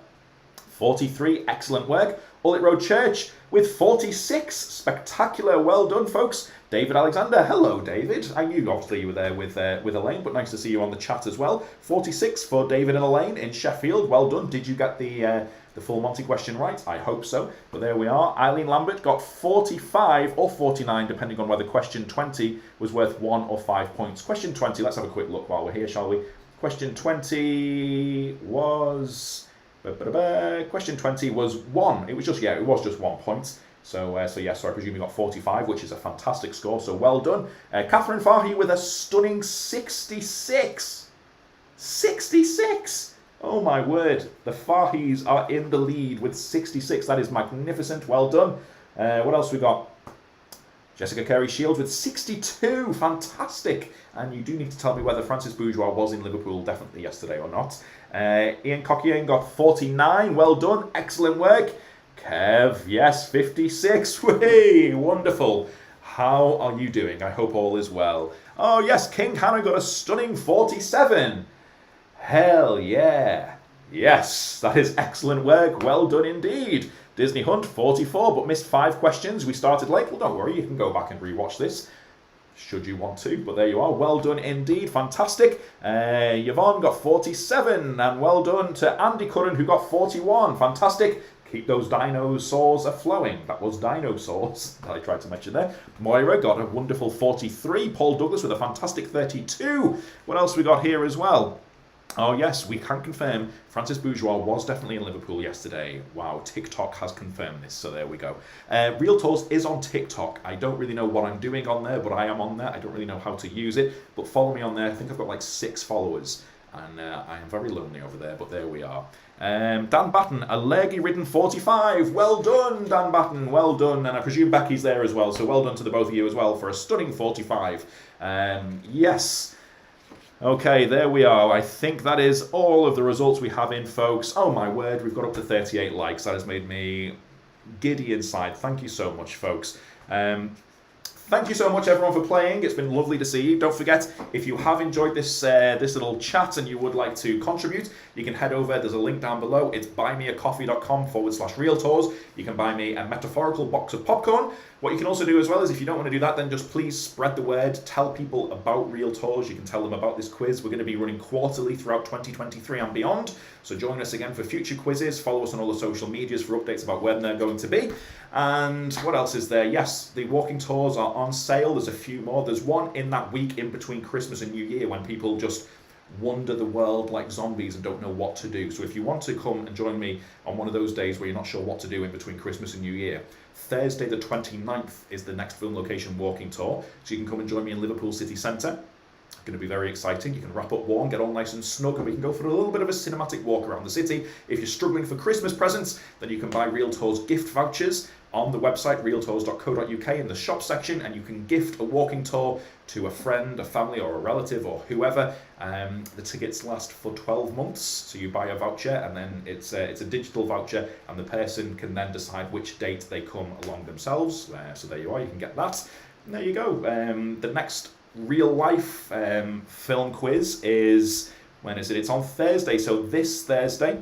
Speaker 1: 43, excellent work. Ullet Road Church with 46, spectacular, well done, folks. David Alexander, hello, David. I knew obviously you were there with Elaine, but nice to see you on the chat as well. 46 for David and Elaine in Sheffield, well done. Did you get the full Monty question right? I hope so, but there we are. Eileen Lambert got 45 or 49, depending on whether question 20 was worth 1 or 5 points. Question 20, let's have a quick look while we're here, shall we? Question 20 was... Question 20 was 1. It was just 1 point. So yes, so I presume you got 45, which is a fantastic score, so well done. Catherine Farhi with a stunning 66. 66! Oh my word, the Fahis are in the lead with 66. That is magnificent, well done. What else we got? Jessica Carey Shields with 62, fantastic. And you do need to tell me whether Francis Bourgeois was in Liverpool definitely yesterday or not. Ian Coquier got 49, well done, excellent work. Kev, yes, 56, way, wonderful. How are you doing? I hope all is well. Oh yes, King Hannah got a stunning 47. Hell yeah. Yes, that is excellent work. Well done indeed. Disney Hunt, 44, but missed 5 questions. We started late. Well, don't worry. You can go back and rewatch this, should you want to. But there you are. Well done indeed. Fantastic. Yvonne got 47. And well done to Andy Curran, who got 41. Fantastic. Keep those dinosaurs a-flowing. That was dinosaurs that I tried to mention there. Moira got a wonderful 43. Paul Douglas with a fantastic 32. What else we got here as well? Oh yes, we can confirm Francis Bourgeois was definitely in Liverpool yesterday. Wow, TikTok has confirmed this, so there we go. Real Tours is on TikTok. I don't really know what I'm doing on there, but I am on there. I don't really know how to use it, but follow me on there. I think I've got like 6 followers, and I am very lonely over there, but there we are. Dan Batten, a leggy-ridden 45. Well done, Dan Batten, well done. And I presume Becky's there as well, so well done to the both of you as well for a stunning 45. Yes. Okay, there we are. I think that is all of the results we have in, folks. Oh my word, we've got up to 38 likes. That has made me giddy inside. Thank you so much, folks. Thank you so much, everyone, for playing. It's been lovely to see you. Don't forget, if you have enjoyed this this little chat and you would like to contribute, you can head over. There's a link down below. It's buymeacoffee.com/realtours. You can buy me a metaphorical box of popcorn. What you can also do as well is, if you don't want to do that, then just please spread the word. Tell people about Real Tours. You can tell them about this quiz. We're going to be running quarterly throughout 2023 and beyond. So join us again for future quizzes. Follow us on all the social medias for updates about when they're going to be. And what else is there? Yes, the walking tours are on sale. There's a few more. There's one in that week in between Christmas and New Year when people just wander the world like zombies and don't know what to do. So if you want to come and join me on one of those days where you're not sure what to do in between Christmas and New Year, Thursday the 29th is the next film location walking tour. So you can come and join me in Liverpool City Centre. Going to be very exciting. You can wrap up warm, get all nice and snug, and we can go for a little bit of a cinematic walk around the city. If you're struggling for Christmas presents, then you can buy Realtors gift vouchers on the website realtors.co.uk in the shop section, and you can gift a walking tour to a friend, a family, or a relative, or whoever. The tickets last for 12 months, so you buy a voucher, and then it's a digital voucher, and the person can then decide which date they come along themselves. So there you are, you can get that. And there you go. The next real life film quiz is, when is it? It's on Thursday, so this Thursday,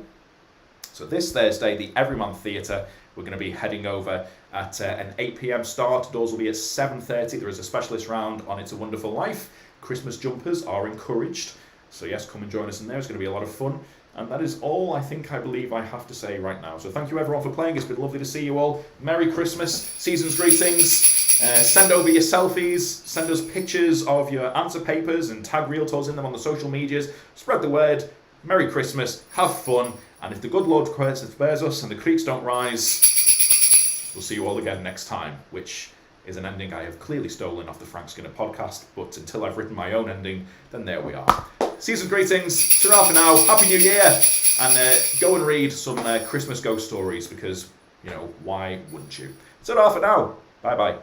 Speaker 1: the Everyman Theatre. We're going to be heading over at an 8 p.m. start. Doors will be at 7:30. There is a specialist round on It's a Wonderful Life. Christmas jumpers are encouraged. So yes, come and join us in there. It's going to be a lot of fun. And that is all I believe I have to say right now. So thank you everyone for playing. It's been lovely to see you all. Merry Christmas, season's greetings. Send over your selfies. Send us pictures of your answer papers and tag Realtors in them on the social medias. Spread the word. Merry Christmas. Have fun. And if the good Lord spares us and the creeks don't rise, we'll see you all again next time, which is an ending I have clearly stolen off the Frank Skinner podcast, but until I've written my own ending, then there we are. Season's greetings, ta-ra for now, Happy New Year, and go and read some Christmas ghost stories, because, why wouldn't you? Ta-ra for now, bye-bye.